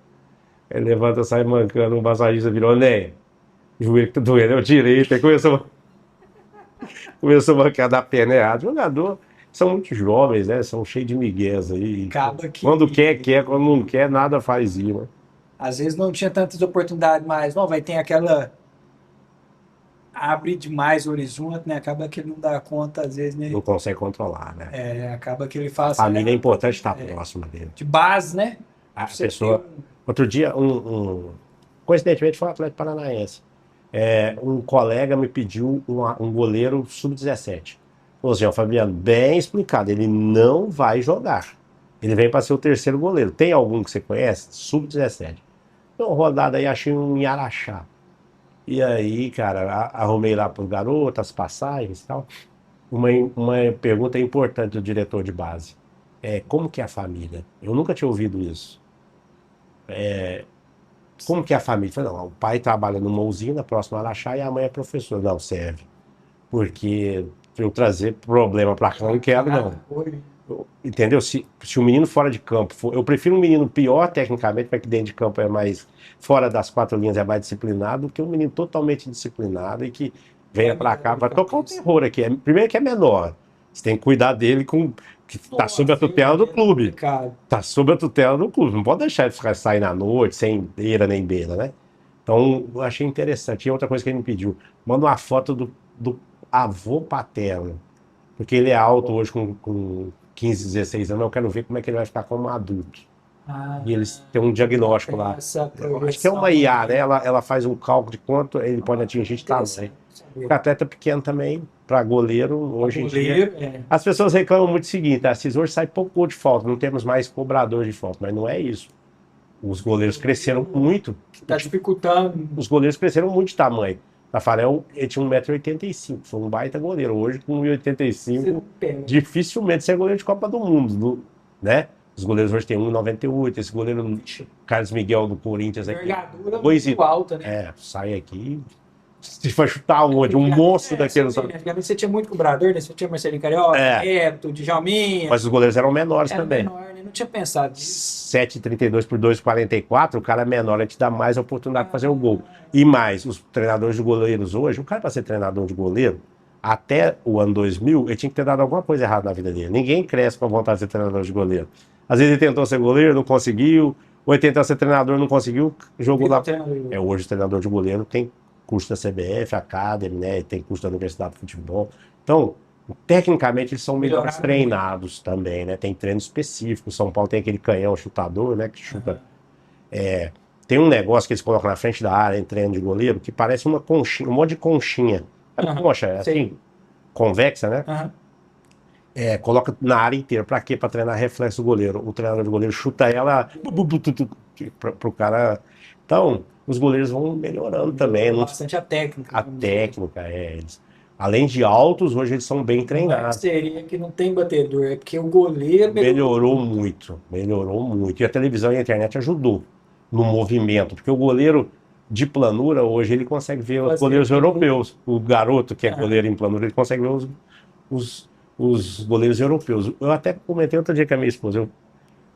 Ele levanta, sai mancando, o massagista virou, Ney, o joelho que tá doendo é o direito. Aí começou a mancar da perna errada. Jogador, são muito jovens, né? São cheios de migués aí. Quando quer, quando não quer, nada faz ir, né? Às vezes não tinha tantas oportunidades, mas não, vai ter aquela... Abre demais o horizonte, né? Acaba que ele não dá conta, às vezes, né? Não consegue controlar, né? Acaba que ele fala assim... A família é importante estar próxima dele. De base, né? A pessoa... Outro dia, coincidentemente, foi um atleta paranaense. Um colega me pediu um goleiro sub-17. Falou assim, ó, Fabiano, bem explicado, ele não vai jogar. Ele vem para ser o terceiro goleiro. Tem algum que você conhece? Sub-17. Então, rodada aí, achei um em Araxá. E aí, cara, arrumei lá para os garotos, as passagens e tal. Uma pergunta importante do diretor de base. Como que é a família? Eu nunca tinha ouvido isso. Como que é a família? Eu falei, não, o pai trabalha numa usina próximo a Araxá e a mãe é professora. Não, serve. Porque eu trazer problema para cá, eu não quero, não. Entendeu? Se um menino fora de campo for, eu prefiro um menino pior tecnicamente, mas que dentro de campo é mais, fora das quatro linhas é mais disciplinado, do que um menino totalmente disciplinado e que venha para cá, vai tocar um terror aqui. Primeiro que é menor, você tem que cuidar dele que está sob a tutela do clube. Está sob a tutela do clube, não pode deixar ele ficar sair na noite, sem eira nem beira, né? Então, eu achei interessante. E outra coisa que ele me pediu, manda uma foto do avô paterno, porque ele é alto hoje com 15, 16 anos, eu quero ver como é que ele vai ficar como adulto. E eles têm um diagnóstico lá. Acho que é uma IA, né? Ela faz um cálculo de quanto ele pode atingir de tamanho. Para atleta pequeno também, para goleiro, hoje em dia. As pessoas reclamam muito o seguinte: Assis, hoje sai pouco gol de falta, não temos mais cobrador de falta, mas não é isso. Os goleiros cresceram muito. Está dificultando. Os goleiros cresceram muito de tamanho. Tafarel, ele tinha 1,85 m, foi um baita goleiro. Hoje, com 1,85 m, dificilmente você é goleiro de Copa do Mundo, né? Os goleiros hoje têm 1,98 m, esse goleiro Carlos Miguel do Corinthians aqui. Envergadura muito alta, né? Sai aqui, você vai chutar onde? Um monstro daqueles. Antigamente você tinha muito cobrador, né? Você tinha Marcelinho Carioca, Neto, Djalminha. Mas os goleiros eram menores também. Menor, né? Não tinha pensado nisso. 7,32 por 2,44, o cara é menor, ele te dá mais oportunidade de fazer o gol. E mais, os treinadores de goleiros hoje, o cara para ser treinador de goleiro, até o ano 2000, ele tinha que ter dado alguma coisa errada na vida dele. Ninguém cresce com a vontade de ser treinador de goleiro. Às vezes ele tentou ser goleiro, não conseguiu, ou ele tentou ser treinador, não conseguiu, jogou lá. Hoje o treinador de goleiro tem curso da CBF, Academy, né? Tem curso da Universidade de Futebol. Então, tecnicamente, eles são melhores treinados também, né? Tem treino específico. São Paulo tem aquele canhão chutador, né? Que chuta. Tem um negócio que eles colocam na frente da área em treino de goleiro que parece uma conchinha, um monte de conchinha. Concha, assim, convexa, né? Coloca na área inteira. Pra quê? Pra treinar reflexo do goleiro. O treinador de goleiro chuta ela pro cara. Então, os goleiros vão melhorando também. Bastante a técnica. A técnica, eles. Além de altos, hoje eles são bem treinados. Seria que não tem batedor, é porque o goleiro melhorou muito. E a televisão e a internet ajudou no movimento, porque o goleiro de planura, hoje, ele consegue ver os goleiros europeus. O garoto que é goleiro em planura, ele consegue ver os goleiros europeus. Eu até comentei outro dia com a minha esposa, eu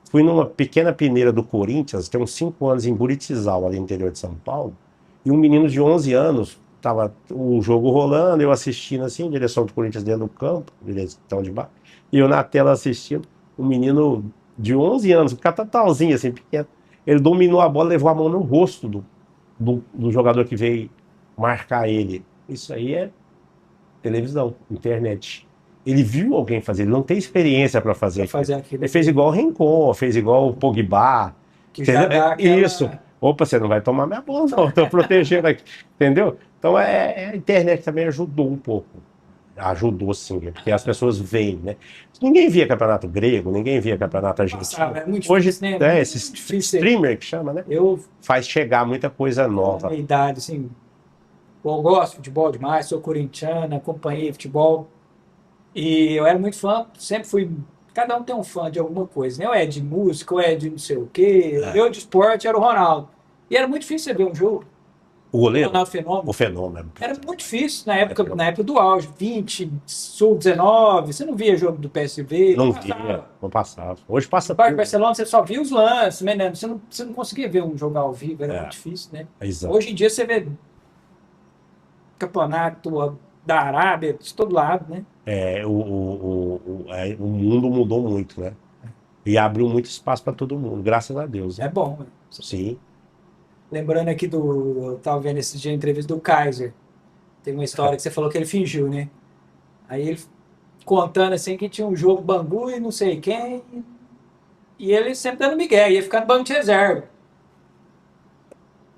fui numa pequena peneira do Corinthians, tem uns 5 anos em Buritizal, ali no interior de São Paulo, e um menino de 11 anos, tava o jogo rolando, eu assistindo assim, direção do Corinthians dentro do campo, direção de baixo, e eu na tela assistindo, um menino de 11 anos, um catatalzinho assim, pequeno, ele dominou a bola, levou a mão no rosto do jogador que veio marcar ele. Isso aí é televisão, internet. Ele viu alguém fazer, ele não tem experiência para fazer aquilo. Ele fez igual o Rincon, fez igual o Pogba. Que já dá aquela... Isso. Opa, você não vai tomar minha bola, não, estou protegendo aqui. Entendeu? Então a internet também ajudou um pouco. Ajudou sim, porque as pessoas veem, né? Ninguém via campeonato grego, ninguém via campeonato argentino. Hoje, esse streamer que chama, né? Faz chegar muita coisa nova. Na idade, assim, eu gosto de futebol demais, sou corintiano, acompanhei futebol. E eu era muito fã, sempre fui. Cada um tem um fã de alguma coisa, né? Ou é de música, ou é de não sei o quê. Eu de esporte era o Ronaldo. E era muito difícil você ver um jogo. O goleiro? O Ronaldo Fenômeno. O Fenômeno. Era muito difícil na época do auge, 20, Sul-19. Você não via jogo do PSV. Não passava. Hoje passa tudo. No Barcelona você só via os lances, né? Você não conseguia ver um jogo ao vivo, era muito difícil, né? Exato. Hoje em dia você vê campeonato da Arábia, de todo lado, né? O mundo mudou muito, né? E abriu muito espaço para todo mundo, graças a Deus. Né? É bom. Né? Sim. Lembrando aqui eu tava vendo esse dia a entrevista do Kaiser. Tem uma história que você falou que ele fingiu, né? Aí ele contando assim que tinha um jogo Bangu e não sei quem. E ele sempre dando migué, ia ficar no banco de reserva.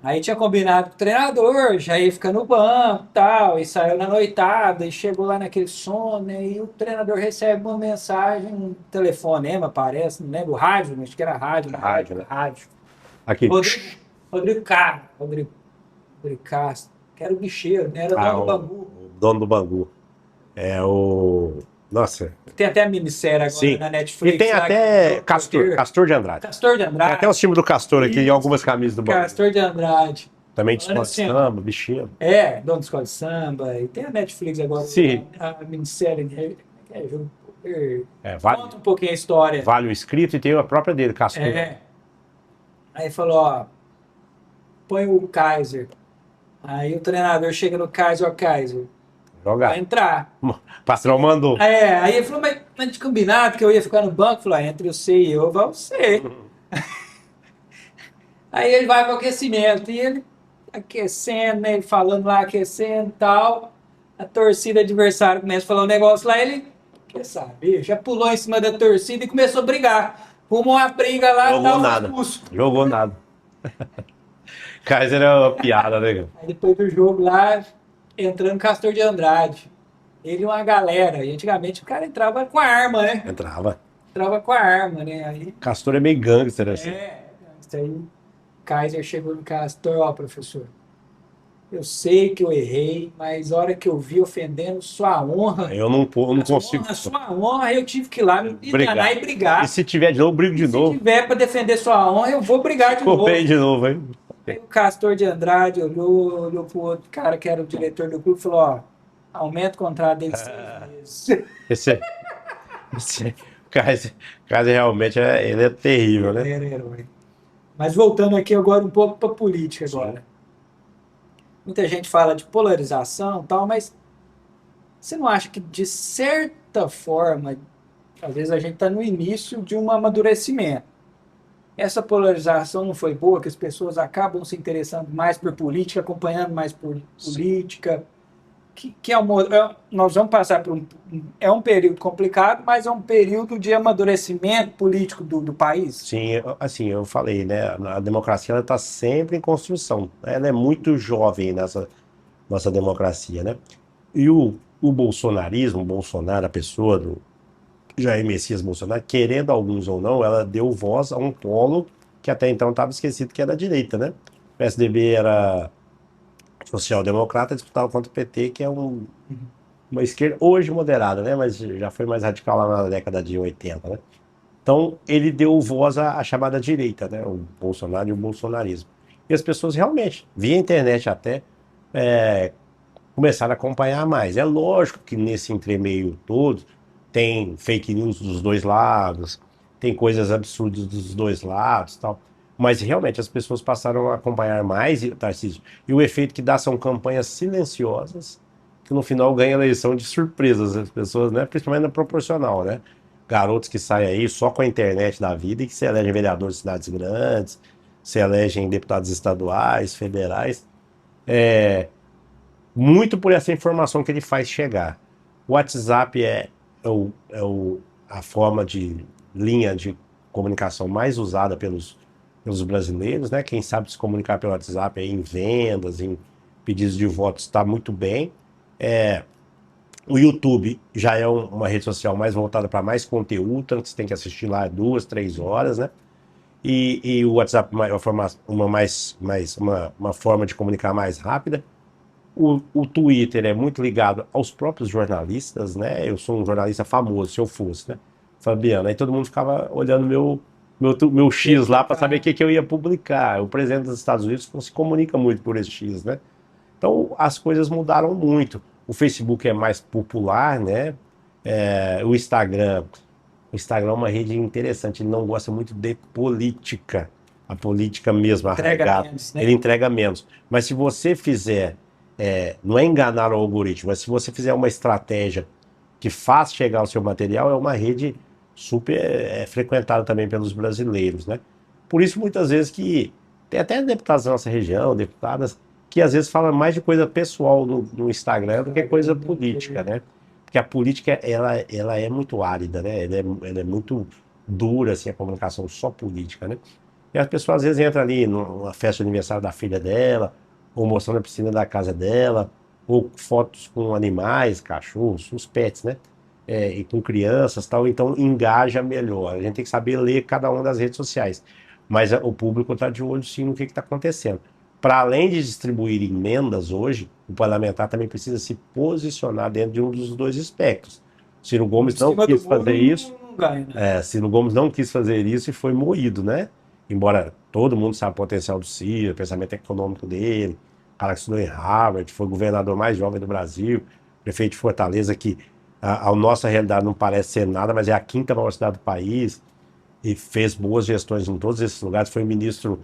Aí tinha combinado com o treinador, já ia ficar no banco e tal, e saiu na noitada, e chegou lá naquele sono, né, e o treinador recebe uma mensagem, um telefonema, parece, não lembro, rádio, acho que era rádio, na Rádio, época, né? rádio. Aqui. Rodrigo Castro, que era o bicheiro, né, era dono Ah, do o Bangu. dono do Bangu. É o. Nossa, Tem até a minissérie agora sim. na E tem Netflix lá, que é até o Castor, porteiro. Castor de Andrade. Castor de Tem até os Andrade. times do Castor aqui e Isso, algumas camisas do Bangu. Castor de Andrade. Também de Falando escola de assim, ó, samba, bichinho. dono de escola de samba, e tem a Netflix agora, Sim, a minissérie, né, que é jogo do poder. vale, Conta um pouquinho a história. vale o escrito e tem a própria dele, Castor. É, aí falou, ó, põe o Kaiser. Aí o treinador chega no Kaiser, ó, Kaiser, vai Jogar. entrar. O patrão mandou. Aí ele falou, mas de combinado que eu ia ficar no banco, falou, entre você e eu, vai você. Aí ele vai para o aquecimento, e ele aquecendo, né, ele falando lá, aquecendo e tal. A torcida adversária começa a falar um negócio lá, ele, quer saber, já pulou em cima da torcida e começou a brigar. Rumou uma briga lá e Jogou tal, foi nada. expulso. Jogou nada. Kaiser é uma piada, né, cara? Aí depois do jogo lá, entrando Castor de Andrade. Ele e uma galera. E antigamente o cara entrava com a arma, né? Entrava. Entrava com a arma, né? Aí, Castor é meio gangster, assim. isso aí, Kaiser chegou no Castor, ó, professor. Eu sei que eu errei, mas a hora que eu vi ofendendo sua honra, Eu não consigo sua honra, eu tive que ir lá me enganar brigar. e E brigar. se tiver de novo, brigo de Se novo. tiver para defender sua honra, eu vou brigar de novo. Comprei de novo, hein? Aí o Castor de Andrade olhou pro outro cara que era o diretor do clube e falou: ó, aumenta o contrato dele 6 meses. Esse, esse Kaiser realmente ele é terrível, né? Era herói. Mas voltando aqui agora um pouco para política Sim. agora. Muita gente fala de polarização e tal, mas você não acha que de certa forma, às vezes a gente está no início de um amadurecimento? Essa polarização não foi boa, que as pessoas acabam se interessando mais por política, acompanhando mais por Sim. política, que nós vamos passar por é um período complicado, mas é um período de amadurecimento político do país. Sim, assim, eu falei, né? A democracia ela está sempre em construção. Ela é muito jovem nessa nossa democracia, né? E o bolsonarismo, o Bolsonaro, a pessoa do Jair Messias Bolsonaro, querendo alguns ou não, ela deu voz a um polo que até então estava esquecido que era a direita, né? O PSDB era social-democrata, disputava contra o PT, que é uma esquerda hoje moderada, né? Mas já foi mais radical lá na década de 80, né? Então, ele deu voz à chamada direita, né? O Bolsonaro e o bolsonarismo. E as pessoas realmente, via internet até, é, começaram a acompanhar mais. É lógico que nesse entremeio todo tem fake news dos dois lados, tem coisas absurdas dos dois lados, tal. Mas realmente as pessoas passaram a acompanhar mais, Tarcísio. E o efeito que dá são campanhas silenciosas, que no final ganha a eleição de surpresas as pessoas, né? Principalmente na proporcional, né? Garotos que saem aí só com a internet da vida e que se elegem vereadores de cidades grandes, se elegem deputados estaduais, federais. É, muito por essa informação que ele faz chegar. O WhatsApp a forma de linha de comunicação mais usada pelos brasileiros, né? Quem sabe se comunicar pelo WhatsApp aí em vendas, em pedidos de votos, está muito bem. O YouTube já é uma rede social mais voltada para mais conteúdo, tanto que você tem que assistir lá 2, 3 horas, né? E o WhatsApp é uma forma de comunicar mais rápida. O Twitter é muito ligado aos próprios jornalistas, né? Eu sou um jornalista famoso, se eu fosse, né? Fabiano, aí todo mundo ficava olhando meu X lá para saber o que eu ia publicar. O presidente dos Estados Unidos não se comunica muito por esse X, né? Então as coisas mudaram muito. O Facebook é mais popular, né? O Instagram é uma rede interessante, ele não gosta muito de política. A política mesmo, arraigada. Menos, né? Ele entrega menos. Mas se você fizer não é enganar o algoritmo, mas se você fizer uma estratégia que faz chegar o seu material, é uma rede super frequentada também pelos brasileiros, né? Por isso, muitas vezes que tem até deputados da nossa região, deputadas, que às vezes falam mais de coisa pessoal no Instagram do que coisa política, né? Porque a política, ela é muito árida, né? Ela é muito dura, assim, a comunicação só política, né? E as pessoas às vezes entram ali numa festa de aniversário da filha dela, ou mostrando a piscina da casa dela, ou fotos com animais, cachorros, os pets, né? E com crianças e tal, então engaja melhor. A gente tem que saber ler cada uma das redes sociais. Mas o público está de olho sim no que está acontecendo. Para além de distribuir emendas hoje, o parlamentar também precisa se posicionar dentro de um dos dois espectros. Ciro Gomes Em não cima do quis muro fazer isso, não ganha, né? Ciro Gomes não quis fazer isso e foi moído, né? Embora todo mundo saiba o potencial do Ciro, o pensamento econômico dele, o cara que estudou em Harvard, foi o governador mais jovem do Brasil, prefeito de Fortaleza, que a nossa realidade não parece ser nada, mas é a quinta maior cidade do país, e fez boas gestões em todos esses lugares, foi ministro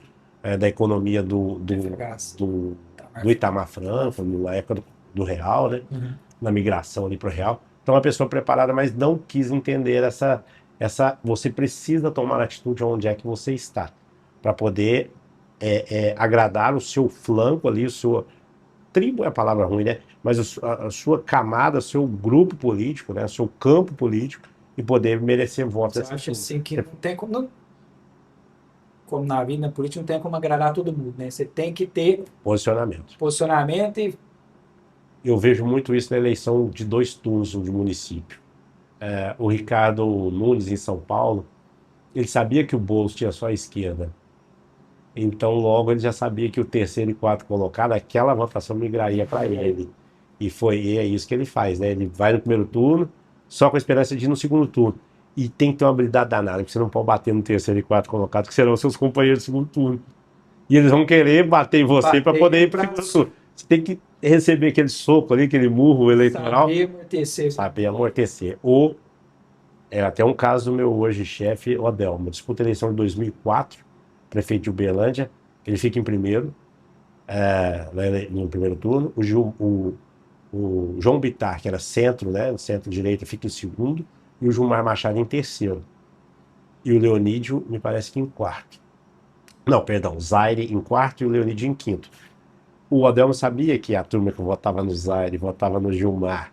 da economia FHC. do, do Itamar Franco, na época do Real, né? Uhum. Na migração ali para o Real. Então, uma pessoa preparada, mas não quis entender você precisa tomar atitude onde é que você está, para poder agradar o seu flanco ali, tribo é a palavra ruim, né? Mas a sua camada, o seu grupo político, né? O seu campo político, e poder merecer votos Você dessa acha turma. assim que não tem como, como na vida, na política, não tem como agradar todo mundo, né? Você tem que ter Posicionamento. posicionamento e Eu vejo muito isso na eleição de 2 turnos de município. O Ricardo Nunes, em São Paulo, ele sabia que o Boulos tinha só a esquerda. Então, logo, ele já sabia que o terceiro e quarto colocado, aquela votação migraria para ele. E é isso que ele faz, né? Ele vai no primeiro turno, só com a esperança de ir no segundo turno. E tem que ter uma habilidade danada, porque você não pode bater no terceiro e quarto colocado, que serão seus companheiros do segundo turno. E eles vão querer bater em você para poder ir bater para o para segundo turno. Você tem que receber aquele soco ali, aquele murro eleitoral, saber amortecer. saber amortecer. Até um caso do meu hoje chefe, o Adelmo. Disputa a eleição de 2004, prefeito de Uberlândia. Ele fica em primeiro, no primeiro turno. O João Bittar, que era centro, né, centro-direita, fica em segundo. E o Gilmar Machado em terceiro. E o Leonídio, me parece que em quarto. Não, perdão, o Zaire em quarto e o Leonídio em quinto. O Adelmo sabia que a turma que votava no Zaire, votava no Gilmar,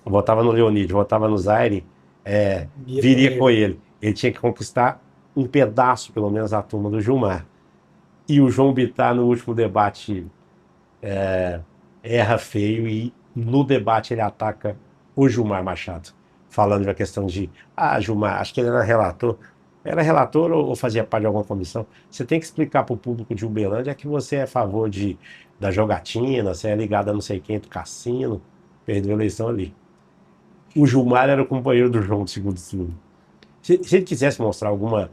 votava no Leonídio, votava no Zaire, Via com viria com ele. ele. Ele tinha que conquistar um pedaço, pelo menos, da turma do Gilmar. E o João Bittar, no último debate, erra feio e no debate ele ataca o Gilmar Machado, falando da questão de, Gilmar, acho que ele era relator. Era relator ou fazia parte de alguma comissão? Você tem que explicar para o público de Uberlândia que você é a favor da jogatina, você é ligado a não sei quem do cassino, perdeu a eleição ali. O Gilmar era o companheiro do João do segundo turno. Se ele quisesse mostrar alguma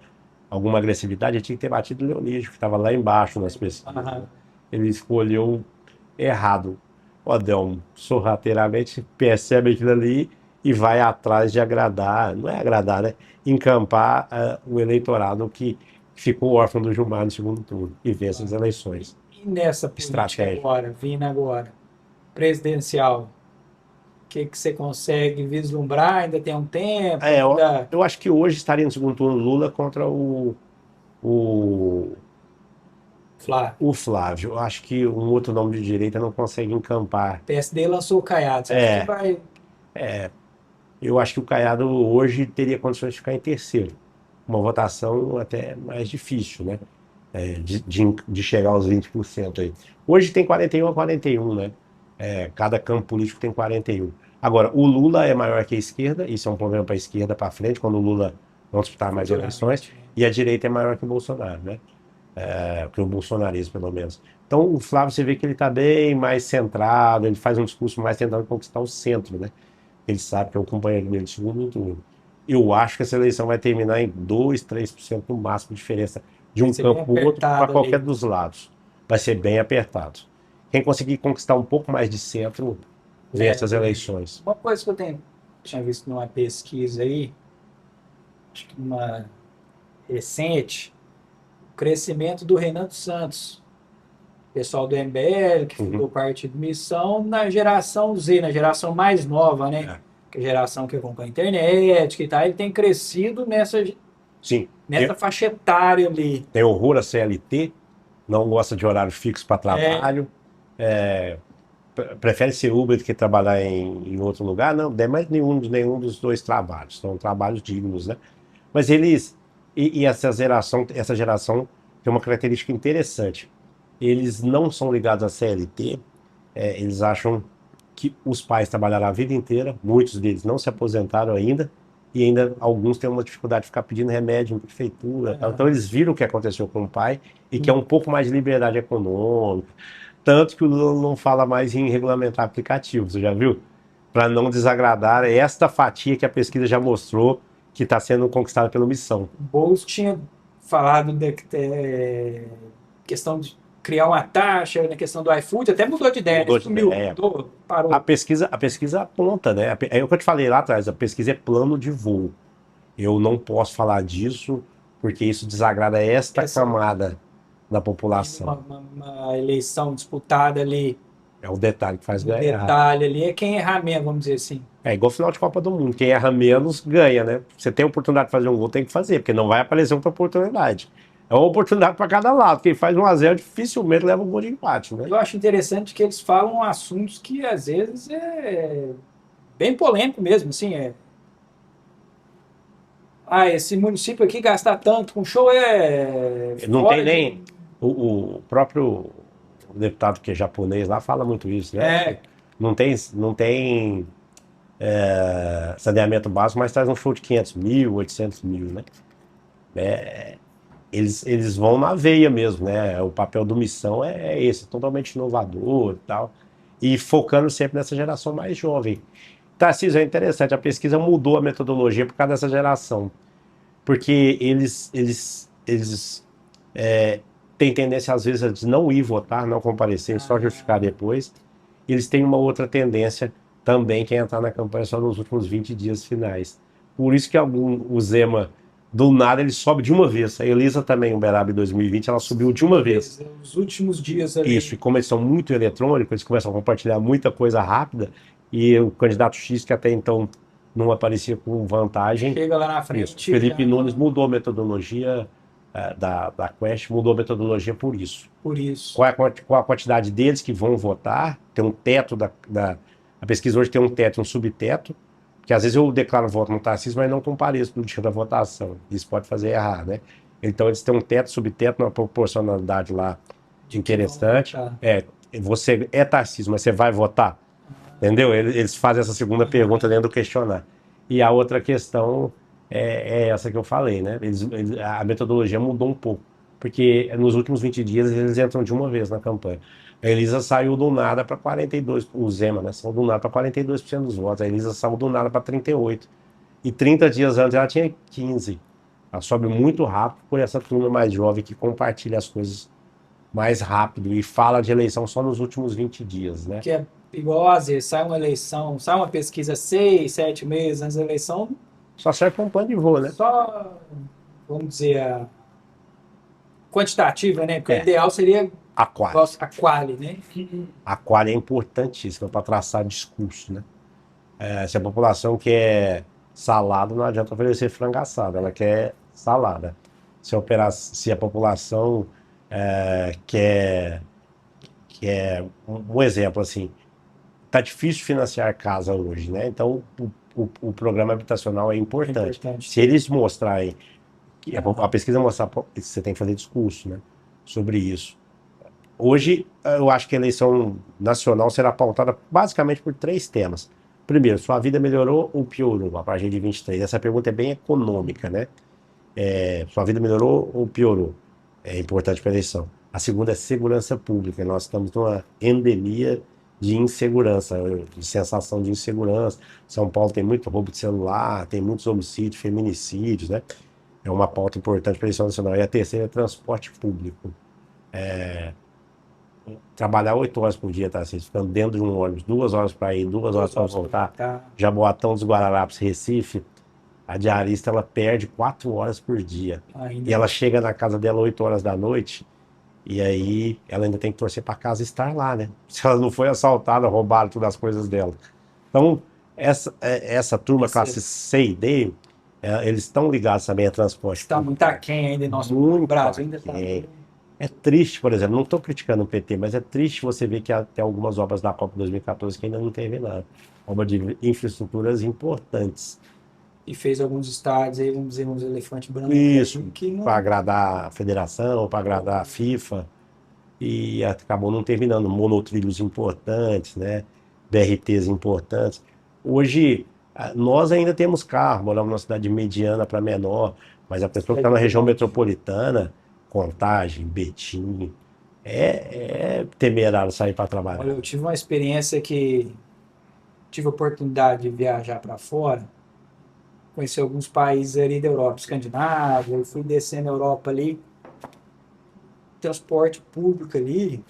agressividade, ele tinha que ter batido o Leonídio, que estava lá embaixo nas pesquisas. Aham. Ele escolheu errado. O Adelmo sorrateiramente percebe aquilo ali e vai atrás de agradar, não é agradar, né? Encampar o eleitorado que ficou órfão do Gilmar no segundo turno e vence as eleições. E nessa política Estratégia. agora, vindo agora, presidencial, o que que você consegue vislumbrar? Ainda tem um tempo, Eu, ainda eu acho que hoje estaria no segundo turno Lula contra o, Flávio. o Flávio. Eu acho que um outro nome de direita não consegue encampar. PSD lançou o Caiado. Você acha que vai. Eu acho que o Caiado hoje teria condições de ficar em terceiro. Uma votação até mais difícil, né? De chegar aos 20% aí. Hoje tem 41 a 41, né? Cada campo político tem 41. Agora, o Lula é maior que a esquerda, isso é um problema para a esquerda para frente, quando o Lula não disputar mais eleições, e a direita é maior que o Bolsonaro, né? Que o bolsonarismo, pelo menos. Então, o Flávio, você vê que ele está bem mais centrado, ele faz um discurso mais tentando conquistar o centro, né? Ele sabe que é o companheiro dele de segundo turno. Eu acho que essa eleição vai terminar em 2, 3% no máximo de diferença de um campo para o outro, para qualquer dos lados. Vai ser bem apertado. Quem conseguir conquistar um pouco mais de centro, vence as eleições. Uma coisa que tinha visto numa pesquisa aí, acho que uma recente, o crescimento do Renan dos Santos, pessoal do MBL, que fundou o Partido Missão, na geração Z, na geração mais nova, né? Que é a geração que acompanha a internet, que tá, ele tem crescido nessa faixa etária ali. Tem horror a CLT, não gosta de horário fixo para trabalho, prefere ser Uber do que trabalhar em outro lugar, não é mais nenhum dos dois trabalhos, são trabalhos dignos, né? Mas essa geração tem uma característica interessante. Eles não são ligados à CLT, eles acham que os pais trabalharam a vida inteira, muitos deles não se aposentaram ainda, e ainda alguns têm uma dificuldade de ficar pedindo remédio em prefeitura. Então eles viram o que aconteceu com o pai e quer um pouco mais de liberdade econômica. Tanto que o Lula não fala mais em regulamentar aplicativos, você já viu? Para não desagradar esta fatia que a pesquisa já mostrou que está sendo conquistada pela omissão. O Boulos tinha falado da questão de criar uma taxa, na questão do iFood, até mudou de ideia, Mudou de sumiu, ideia. mudou, parou. A pesquisa aponta, né? É o que eu te falei lá atrás, a pesquisa é plano de voo. Eu não posso falar disso porque isso desagrada esta camada da população. Uma eleição disputada ali, É o detalhe que faz o ganhar. detalhe ali é quem errar mesmo, vamos dizer assim. É igual final de Copa do Mundo. Quem erra menos ganha, né? Você tem a oportunidade de fazer um gol, tem que fazer, porque não vai aparecer outra oportunidade. É uma oportunidade para cada lado. Quem faz 1-0 dificilmente leva um gol de empate, né? Eu acho interessante que eles falam assuntos que às vezes é bem polêmico mesmo, assim, esse município aqui gastar tanto com show Não fora tem nem... O próprio deputado que é japonês lá fala muito isso, né? Não tem saneamento básico, mas traz um show de 500 mil, 800 mil, né? Eles vão na veia mesmo, né? O papel do Missão é esse, totalmente inovador e tal, e focando sempre nessa geração mais jovem. Tarcísio, é interessante, a pesquisa mudou a metodologia por causa dessa geração, porque eles têm tendência às vezes de não ir votar, não comparecer, só justificar depois. Eles têm uma outra tendência também, que é entrar na campanha só nos últimos 20 dias finais. Por isso que o Zema, do nada, ele sobe de uma vez. A Elisa também, o Uberaba em 2020, ela subiu de uma vez. Os últimos dias ali. Isso, e como eles são muito eletrônicos, eles começam a compartilhar muita coisa rápida, e o candidato X, que até então não aparecia com vantagem... Chega lá na frente. Isso. Felipe Nunes mudou a metodologia da Quest, mudou a metodologia por isso. Por isso. Qual a quantidade deles que vão votar, tem um teto a pesquisa hoje tem um teto e um subteto, que às vezes eu declaro voto no Tarcísio, mas não compareço no dia da votação. Isso pode fazer errar, né? Então eles têm um teto, subteto, uma proporcionalidade lá interessante. Você é Tarcísio, mas você vai votar? Entendeu? Eles fazem essa segunda pergunta dentro do questionário. E a outra questão é essa que eu falei, né? A metodologia mudou um pouco, porque nos últimos 20 dias eles entram de uma vez na campanha. A Elisa saiu do nada para 42%, o Zema, né? Saiu do nada para 42% dos votos. A Elisa saiu do nada para 38%. E 30 dias antes ela tinha 15%. Ela sobe muito rápido por essa turma mais jovem que compartilha as coisas mais rápido e fala de eleição só nos últimos 20 dias, né? Que é igual, às vezes, sai uma eleição, sai uma pesquisa 6, 7 meses antes da eleição. Só serve para um plano de voo, né? Só, vamos dizer, quantitativa, né? Porque o ideal seria a quali, né? A quali é importantíssima para traçar discurso, né? Se a população quer salada, não adianta oferecer frango assado, ela quer salada. Se a população quer um exemplo assim, tá difícil financiar casa hoje, né? Então o programa habitacional é importante. Se eles mostrarem, a pesquisa mostrar, você tem que fazer discurso, né, sobre isso. Hoje, eu acho que a eleição nacional será pautada basicamente por 3 temas. Primeiro, sua vida melhorou ou piorou a partir de 23? Essa pergunta é bem econômica, né? Sua vida melhorou ou piorou? É importante para a eleição. A segunda é segurança pública. Nós estamos numa endemia de insegurança, de sensação de insegurança. São Paulo tem muito roubo de celular, tem muitos homicídios, feminicídios, né? É uma pauta importante para a eleição nacional. E a terceira é transporte público. Trabalhar 8 horas por dia, tá? Assim, ficando dentro de um ônibus, 2 horas para ir, 2 horas para voltar. Jaboatão dos Guararapes, Recife, a diarista ela perde 4 horas por dia. E ela chega na casa dela 8 horas da noite, e aí ela ainda tem que torcer para casa estar lá, né? Se ela não foi assaltada, roubaram todas as coisas dela. Então, essa turma classe C e D, eles estão ligados também a transporte. Está muito aquém ainda em nosso Brasil. Ainda está. É triste, por exemplo, não estou criticando o PT, mas é triste você ver que tem algumas obras da Copa 2014 que ainda não teve nada. Obras de infraestruturas importantes. e fez alguns estádios aí, vamos dizer, uns elefantes brancos Isso, aí, que para não. agradar a federação, para agradar a FIFA, e acabou não terminando. Monotrilhos importantes, né? BRTs importantes. Hoje, nós ainda temos carro, moramos numa cidade mediana para menor, mas a pessoa que está na região metropolitana, Contagem, Betim, é temerário sair para Olha, trabalhar. eu tive uma experiência que tive a oportunidade de viajar para fora, conhecer alguns países ali da Europa, Escandinávia, eu fui descendo a Europa ali, transporte público ali.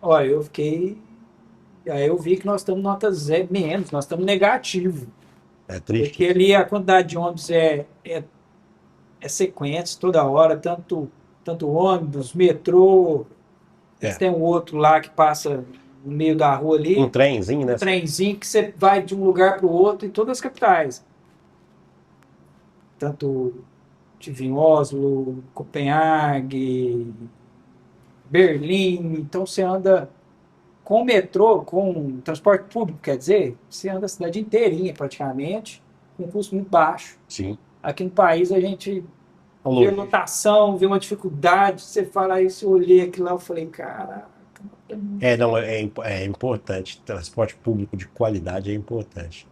Olha, eu fiquei. Aí eu vi que nós estamos nota zero, menos, nós estamos negativo. É triste Porque isso. ali a quantidade de ônibus é sequência toda hora, tanto ônibus, metrô. Eles É. têm um outro lá que passa no meio da rua Um ali, trenzinho, um né? trenzinho que você vai de um lugar para o outro em todas as capitais. Tanto tive em Oslo, Copenhague, Berlim. Então você anda com o metrô, com transporte público, quer dizer, você anda a cidade inteirinha praticamente, com um custo muito baixo. Sim. Aqui no país a gente A vê logística. lotação, vê uma dificuldade, você fala isso, eu olhei aquilo lá, eu falei, caraca, Não, é importante. Transporte público de qualidade é importante.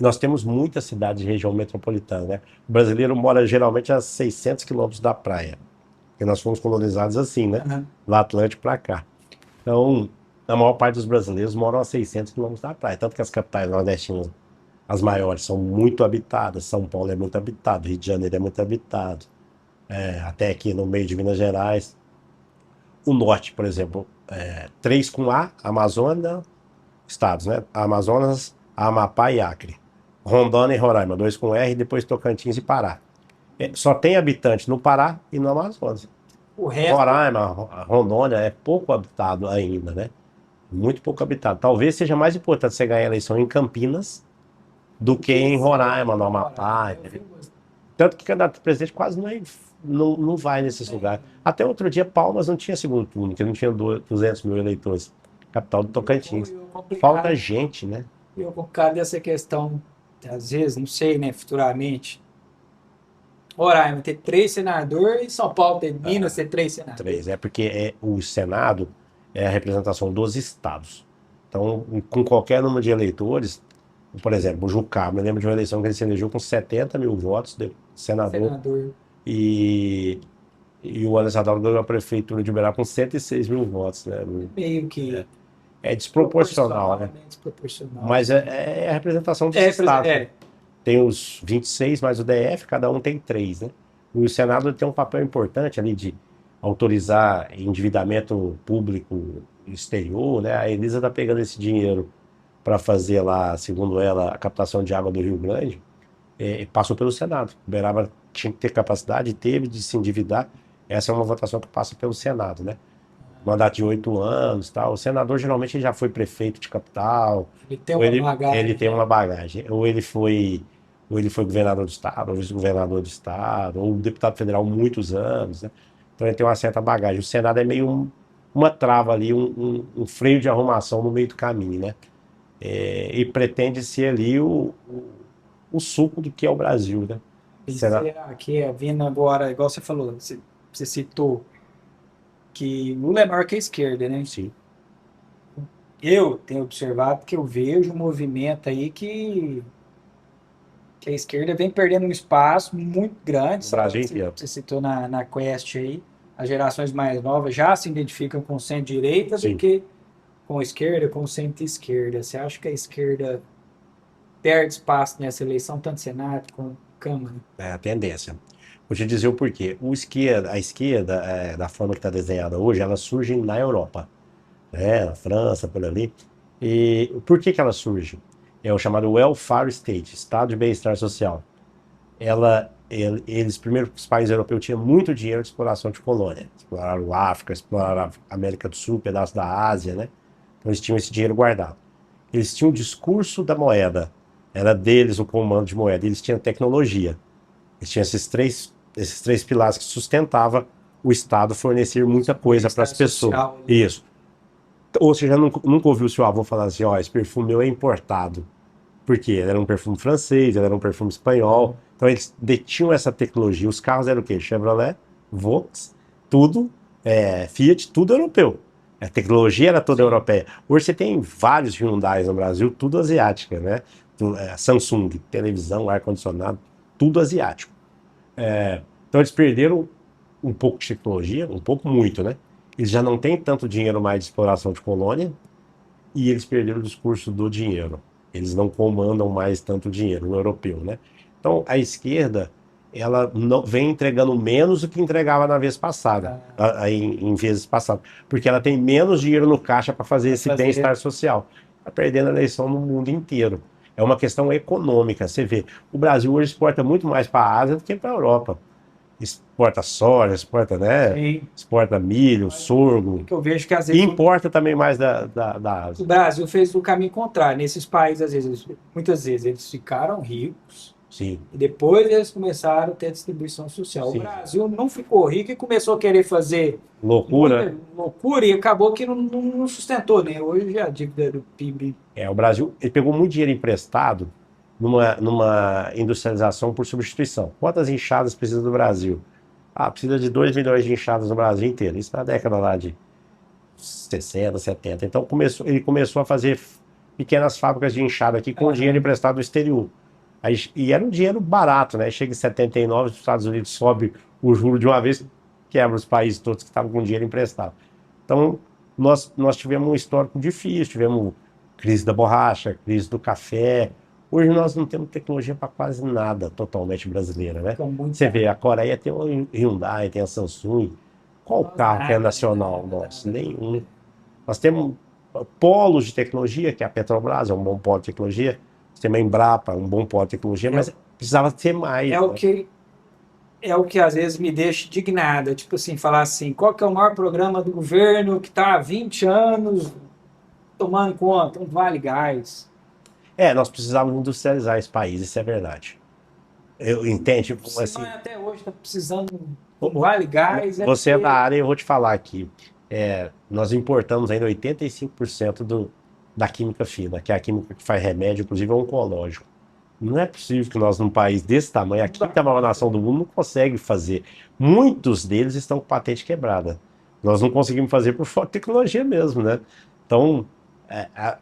Nós temos muitas cidades de região metropolitana, né? O brasileiro mora geralmente a 600 quilômetros da praia, porque nós fomos colonizados assim, né? uhum. Do Atlântico para cá. Então, a maior parte dos brasileiros moram a 600 quilômetros da praia. Tanto que as capitais nordestinas, as maiores, são muito habitadas. São Paulo é muito habitado, Rio de Janeiro é muito habitado. Até aqui no meio de Minas Gerais. O norte, por exemplo, 3 com A, Amazônia, estados, né? Amazonas, Amapá e Acre. Rondônia e Roraima, 2 com R, depois Tocantins e Pará. Só tem habitante no Pará e no Amazonas. O resto, Roraima, Rondônia é pouco habitado ainda, né? Muito pouco habitado. Talvez seja mais importante você ganhar a eleição em Campinas do que em Roraima, no Amapá. eu vi Tanto que candidato a presidente quase não vai nesses lugares. Até outro dia, Palmas não tinha segundo turno, que não tinha 200 mil eleitores. Capital do Tocantins. Falta gente, né? e o complicado dessa questão, às vezes, não sei, né, futuramente, Roraima ter 3 senadores, São Paulo ter Minas ter 3 senadores. Três. É porque o Senado é a representação dos estados. Então, com qualquer número de eleitores, por exemplo, o Jucá, me lembro de uma eleição que ele se elegeu com 70 mil votos de senador, Senador. e, e o Anderson Adalto ganhou a prefeitura de Uberaba com 106 mil votos, né? Meio que É desproporcional, né? desproporcional. Mas é a representação dos É, estados, né? é, Tem os 26 mais o DF, cada um tem 3, né? E o Senado tem um papel importante ali de autorizar endividamento público exterior, né? A Elisa está pegando esse dinheiro para fazer lá, segundo ela, a captação de água do Rio Grande, passou pelo Senado. Uberaba tinha que ter capacidade, teve de se endividar. Essa é uma votação que passa pelo Senado, né? Mandato de 8 anos, tal. O senador geralmente ele já foi prefeito de capital, ele tem ou uma ele bagagem. tem uma bagagem, ou ele foi governador do estado, ou vice-governador do estado, ou deputado federal muitos anos, né? Então ele tem uma certa bagagem. O Senado é meio uma trava ali, um freio de arrumação no meio do caminho, né? E pretende ser ali o suco do que é o Brasil, né? E Senado, será que é vindo agora, igual você falou, você citou que Lula é maior que a esquerda, né? sim. Eu tenho observado que eu vejo um movimento aí que a esquerda vem perdendo um espaço muito grande. No Brasil Você inteiro. você citou na Quest aí, as gerações mais novas já se identificam com centro-direita do Sim. que com a esquerda, com centro-esquerda. Você acha que a esquerda perde espaço nessa eleição, tanto Senado quanto Câmara? É a tendência. Vou te dizer o porquê. A esquerda, da forma que está desenhada hoje, ela surge na Europa, né? Na França, por ali. E por que ela surge? É o chamado welfare state, estado de bem-estar social. Eles, primeiro, os países europeus tinham muito dinheiro de exploração de colônia. Exploraram a África, exploraram a América do Sul, pedaço da Ásia, né? Então eles tinham esse dinheiro guardado. Eles tinham o discurso da moeda. Era deles o comando de moeda. Eles tinham tecnologia. Eles tinham esses três pilares que sustentavam o Estado fornecer muita coisa para as pessoas. Social. Isso. Ou seja, nunca ouviu o seu avô falar assim, ó, esse perfume meu é importado. Porque ele era um perfume francês, ele era um perfume espanhol. Então eles detinham essa tecnologia. Os carros eram o quê? Chevrolet, Volks, tudo, Fiat, tudo europeu. A tecnologia era toda europeia. Hoje você tem vários Hyundai no Brasil, tudo asiática, né? Samsung, televisão, ar-condicionado, tudo asiático. Então eles perderam um pouco de tecnologia, um pouco muito, né? Eles já não têm tanto dinheiro mais de exploração de colônia e eles perderam o discurso do dinheiro. Eles não comandam mais tanto dinheiro no europeu, né? Então a esquerda ela não, vem entregando menos do que entregava na vez passada, em vezes passadas, porque ela tem menos dinheiro no caixa para fazer esse bem-estar social. Está perdendo a eleição no mundo inteiro. É uma questão econômica. Você vê, o Brasil hoje exporta muito mais para a Ásia do que para a Europa. Exporta soja, exporta, né? Sim. Exporta milho, sorgo. Que eu vejo que às E vezes importa também mais da Ásia. o Brasil fez o caminho contrário. Nesses países, às vezes, muitas vezes, eles ficaram ricos Sim. e depois eles começaram a ter distribuição social. Sim. O Brasil não ficou rico e começou a querer fazer Loucura. muita loucura e acabou que não sustentou, né? Hoje a dívida do PIB. O Brasil ele pegou muito dinheiro emprestado numa industrialização por substituição. Quantas enxadas precisa do Brasil? Precisa de 2 milhões de enxadas no Brasil inteiro. Isso na década lá de 60, 70. Então ele começou a fazer pequenas fábricas de enxada aqui com dinheiro emprestado do exterior. E era um dinheiro barato, né? Chega em 79, os Estados Unidos sobe o juro de uma vez, quebra os países todos que estavam com dinheiro emprestado. Então, nós tivemos um histórico difícil, tivemos crise da borracha, crise do café. Hoje nós não temos tecnologia para quase nada totalmente brasileira, né? Você vê, a Coreia tem o Hyundai, tem a Samsung. Qual carro que é nacional nosso? Nenhum. Nós temos polos de tecnologia, que é a Petrobras, é um bom polo de tecnologia. Nós temos a Embrapa, um bom polo de tecnologia, mas precisava ter mais. É o que às vezes me deixa indignada, tipo assim, falar assim, qual que é o maior programa do governo que está há 20 anos tomando conta? Um Vale Gás. Nós precisávamos industrializar esse país, isso é verdade. Eu entendo, tipo, assim... Até hoje está precisando um Vale Gás. Você é da área e eu vou te falar aqui. Nós importamos ainda 85% da química fina, que é a química que faz remédio, inclusive oncológico. Não é possível que nós, num país desse tamanho, a quinta maior nação do mundo, não consegue fazer. Muitos deles estão com patente quebrada. Nós não conseguimos fazer por falta de tecnologia mesmo, né? Então,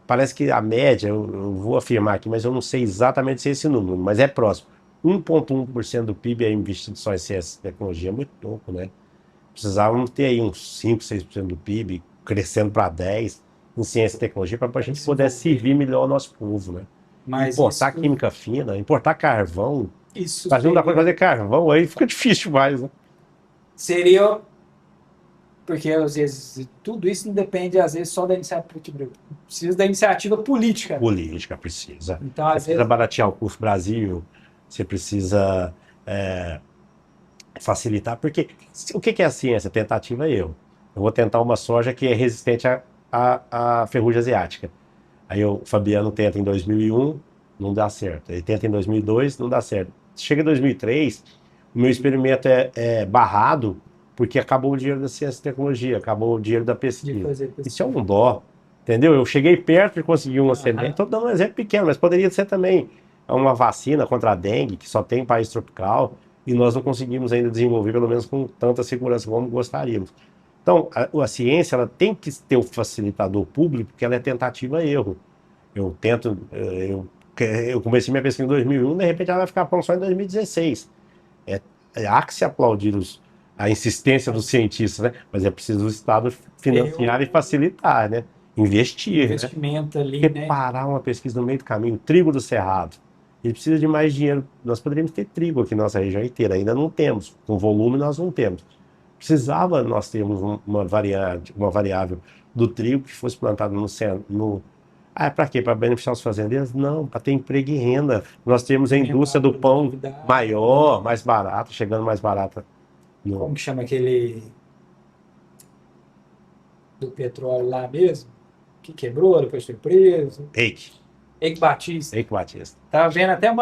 parece que a média, eu vou afirmar aqui, mas eu não sei exatamente se é esse número, mas é próximo. 1,1% do PIB é investido só em ciência e tecnologia, é muito pouco, né? Precisávamos ter aí uns 5, 6% do PIB, crescendo para 10% em ciência e tecnologia, para a gente poder servir melhor o nosso povo, né? Mas importar química fina, importar carvão. Isso mas não dá para fazer carvão, aí fica difícil demais, né? Seria... Porque, às vezes, tudo isso não depende, às vezes, só da iniciativa. Precisa da iniciativa política. Política precisa. Então, você precisa baratear o custo Brasil, você precisa facilitar, porque o que é a ciência? Tentativa é erro. Eu vou tentar uma soja que é resistente à ferrugem asiática. Aí o Fabiano tenta em 2001, não dá certo. Ele tenta em 2002, não dá certo. Chega em 2003, o meu experimento é barrado porque acabou o dinheiro da ciência e tecnologia, acabou o dinheiro da pesquisa. Isso é um dó, entendeu? Eu cheguei perto de conseguir uma semente. Estou dando um exemplo pequeno, mas poderia ser também uma vacina contra a dengue, que só tem em país tropical, e nós não conseguimos ainda desenvolver, pelo menos com tanta segurança como gostaríamos. Então, a ciência ela tem que ter o facilitador público, porque ela é tentativa e erro. Eu comecei minha pesquisa em 2001, de repente ela vai ficar pronta só em 2016. Há que se aplaudir a insistência dos cientistas, né? Mas é preciso o Estado financiar e facilitar, né? Investir. Investimento, né? Ali, porque parar uma pesquisa no meio do caminho, trigo do Cerrado, ele precisa de mais dinheiro. Nós poderíamos ter trigo aqui na nossa região inteira, ainda não temos. Com volume nós não temos. Precisava nós termos uma variável do trigo que fosse plantado no para quê? Para beneficiar os fazendeiros? Não, para ter emprego e renda. Nós temos a indústria do pão maior, mais barata, chegando mais barata. Como que chama aquele do petróleo lá mesmo? Que quebrou, depois foi preso. Eike Batista. Estava vendo até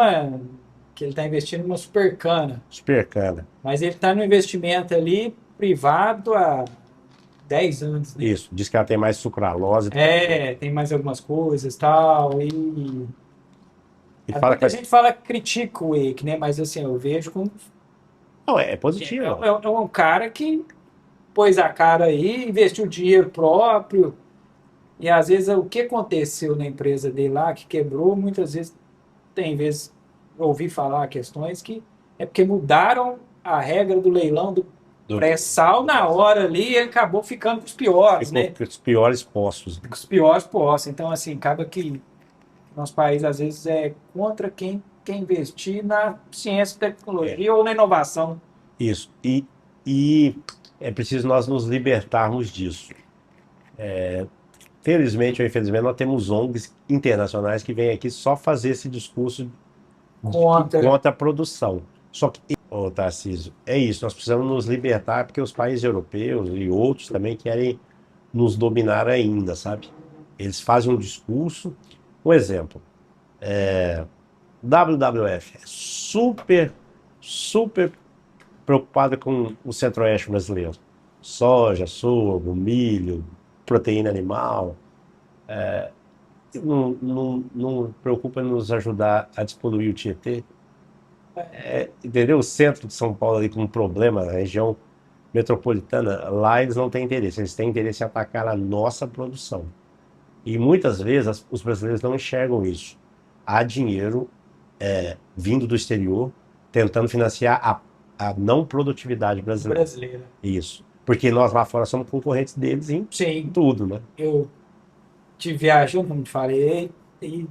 que ele está investindo numa Supercana. Supercana. Mas ele está no investimento ali privado há 10 anos. Né? Isso, diz que ela tem mais sucralose. Tem mais algumas coisas e tal. E fala que Muita gente fala que critica o Wake, né? Mas assim, eu vejo como não, é é, positivo. é um cara que pôs a cara aí, investiu dinheiro próprio. E às vezes o que aconteceu na empresa dele lá, que quebrou, muitas vezes tem vezes ouvi falar questões que é porque mudaram a regra do leilão do Do, pré-sal do na pré-sal. hora ali, e ele acabou ficando com os piores, Ficou né? com os piores postos. Com os piores postos. Então, assim, acaba que nosso país às vezes é contra quem quer investir na ciência e É, tecnologia ou na inovação. isso. E é preciso nós nos libertarmos disso. Felizmente ou infelizmente, nós temos ONGs internacionais que vêm aqui só fazer esse discurso de que Contra. contra a produção. Só que, ô Tarcísio, é isso, nós precisamos nos libertar porque os países europeus e outros também querem nos dominar ainda, sabe? Eles fazem um discurso. Um exemplo, WWF é super preocupada com o centro-oeste brasileiro. Soja, sorgo, milho, proteína animal. Não preocupa em nos ajudar a despoluir o Tietê. Entendeu? O centro de São Paulo ali com um problema, a região metropolitana, lá eles não têm interesse. Eles têm interesse em atacar a nossa produção. E muitas vezes os brasileiros não enxergam isso. Há dinheiro vindo do exterior tentando financiar a não produtividade brasileira. Brasileira. Isso. Porque nós lá fora somos concorrentes deles em Sim, tudo, né? eu tive viajando, como te falei, e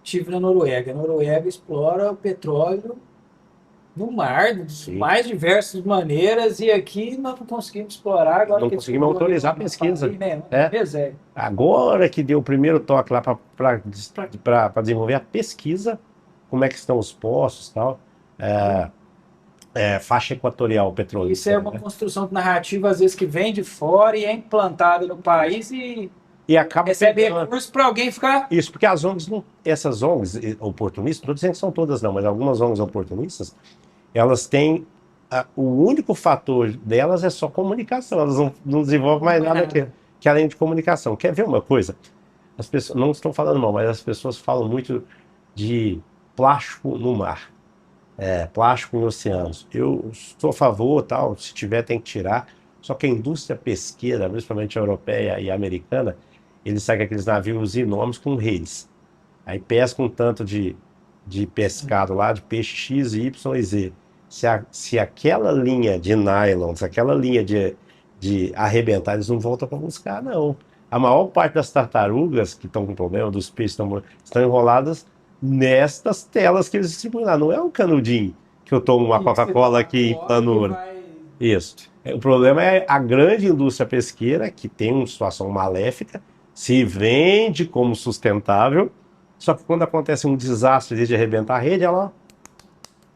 tive na Noruega. A Noruega explora o petróleo no mar, de Sim. mais diversas maneiras, e aqui nós não conseguimos explorar, agora Não que conseguimos descobriu ali autorizar a no nosso pesquisa. país, né? É. Miséria. Agora que deu o primeiro toque lá para desenvolver a pesquisa, como é que estão os poços e tal. Faixa equatorial petrolífera. Isso é uma Né? construção de narrativa, às vezes, que vem de fora e é implantada no país e E acaba recebe pegando. recursos para alguém ficar. Isso, porque as ONGs, essas ONGs oportunistas, não estou dizendo que são todas não, mas algumas ONGs oportunistas, elas têm. O único fator delas é só comunicação, elas não desenvolvem mais nada que além de comunicação. Quer ver uma coisa? As pessoas não estão falando mal, mas as pessoas falam muito de plástico no mar, plástico em oceanos. Eu estou a favor, tal, se tiver tem que tirar. Só que a indústria pesqueira, principalmente a europeia e a americana, eles saem com aqueles navios enormes com redes. Aí pescam um tanto de pescado lá, de peixe X, Y e Z. Se aquela linha de nylon, se aquela linha de arrebentar, eles não voltam para buscar, não. A maior parte das tartarugas que estão com problema, dos peixes estão enroladas nestas telas que eles distribuem lá. Não é um canudinho que eu tomo uma Coca-Cola aqui em Planura. Isso. O problema é a grande indústria pesqueira, que tem uma situação maléfica, se vende como sustentável, só que quando acontece um desastre de arrebentar a rede, ela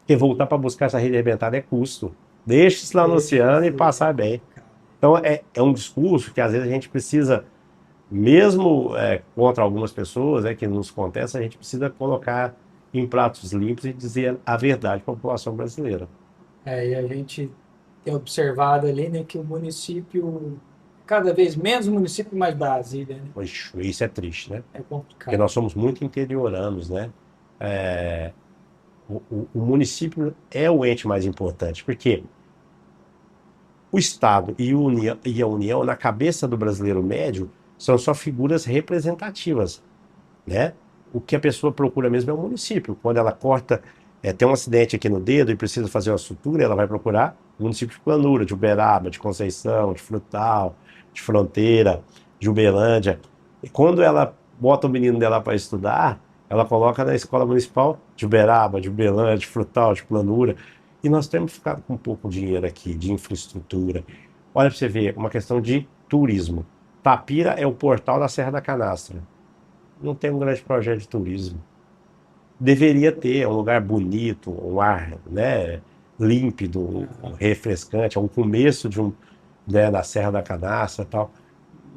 quer voltar para buscar essa rede arrebentada é custo. Deixa isso lá no oceano e passar bem. Então é um discurso que às vezes a gente precisa, mesmo contra algumas pessoas que nos contestam, a gente precisa colocar em pratos limpos e dizer a verdade para a população brasileira. E a gente tem observado ali, né, que o município, cada vez menos município, mais Brasília, né? Poxa, isso é triste, né? É Porque complicado. nós somos muito interioranos, né? O município é o ente mais importante, porque o Estado e a União, na cabeça do brasileiro médio, são só figuras representativas, né? O que a pessoa procura mesmo é o município. Quando ela corta, tem um acidente aqui no dedo e precisa fazer uma sutura, ela vai procurar o município de Planura, de Uberaba, de Conceição, de Frutal, de Fronteira, de Uberlândia. E quando ela bota o menino dela para estudar, ela coloca na escola municipal de Uberaba, de Uberlândia, de Frutal, de Planura. E nós temos ficado com pouco dinheiro aqui, de infraestrutura. Olha para você ver, uma questão de turismo. Tapira é o portal da Serra da Canastra. Não tem um grande projeto de turismo. Deveria ter, é um lugar bonito, um ar, né, límpido, refrescante, é um começo da Serra da Canastra e tal.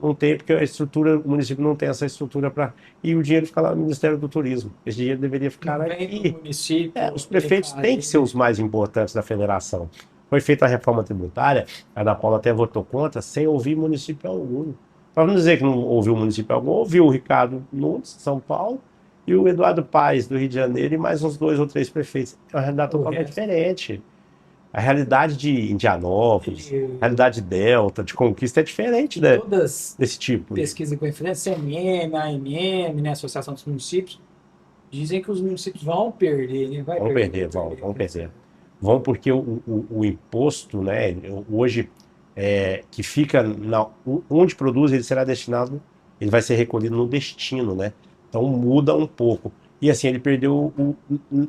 Não tem, porque o município não tem essa estrutura para. E o dinheiro fica lá no Ministério do Turismo. Esse dinheiro deveria ficar aqui. Município, Os prefeitos têm que ser os mais importantes da federação. Foi feita a reforma tributária, a Ana Paula até votou contra, sem ouvir município algum. Para não dizer que não ouviu o município algum, ouviu o Ricardo Nunes, de São Paulo, e o Eduardo Paes, do Rio de Janeiro, e mais uns 2 ou 3 prefeitos. É uma realidade O totalmente resto diferente. A realidade de Indianópolis, a de realidade de Delta, de Conquista é diferente todas desse tipo. pesquisas com influência, CMM, AMM, né, Associação dos Municípios, dizem que os municípios vão perder, né? Vai Vão perder, vai perder, vão, perder. vão perder. Vão porque o imposto, né, hoje, que fica onde produz, ele será destinado, ele vai ser recolhido no destino, né? Então muda um pouco. E assim, ele perdeu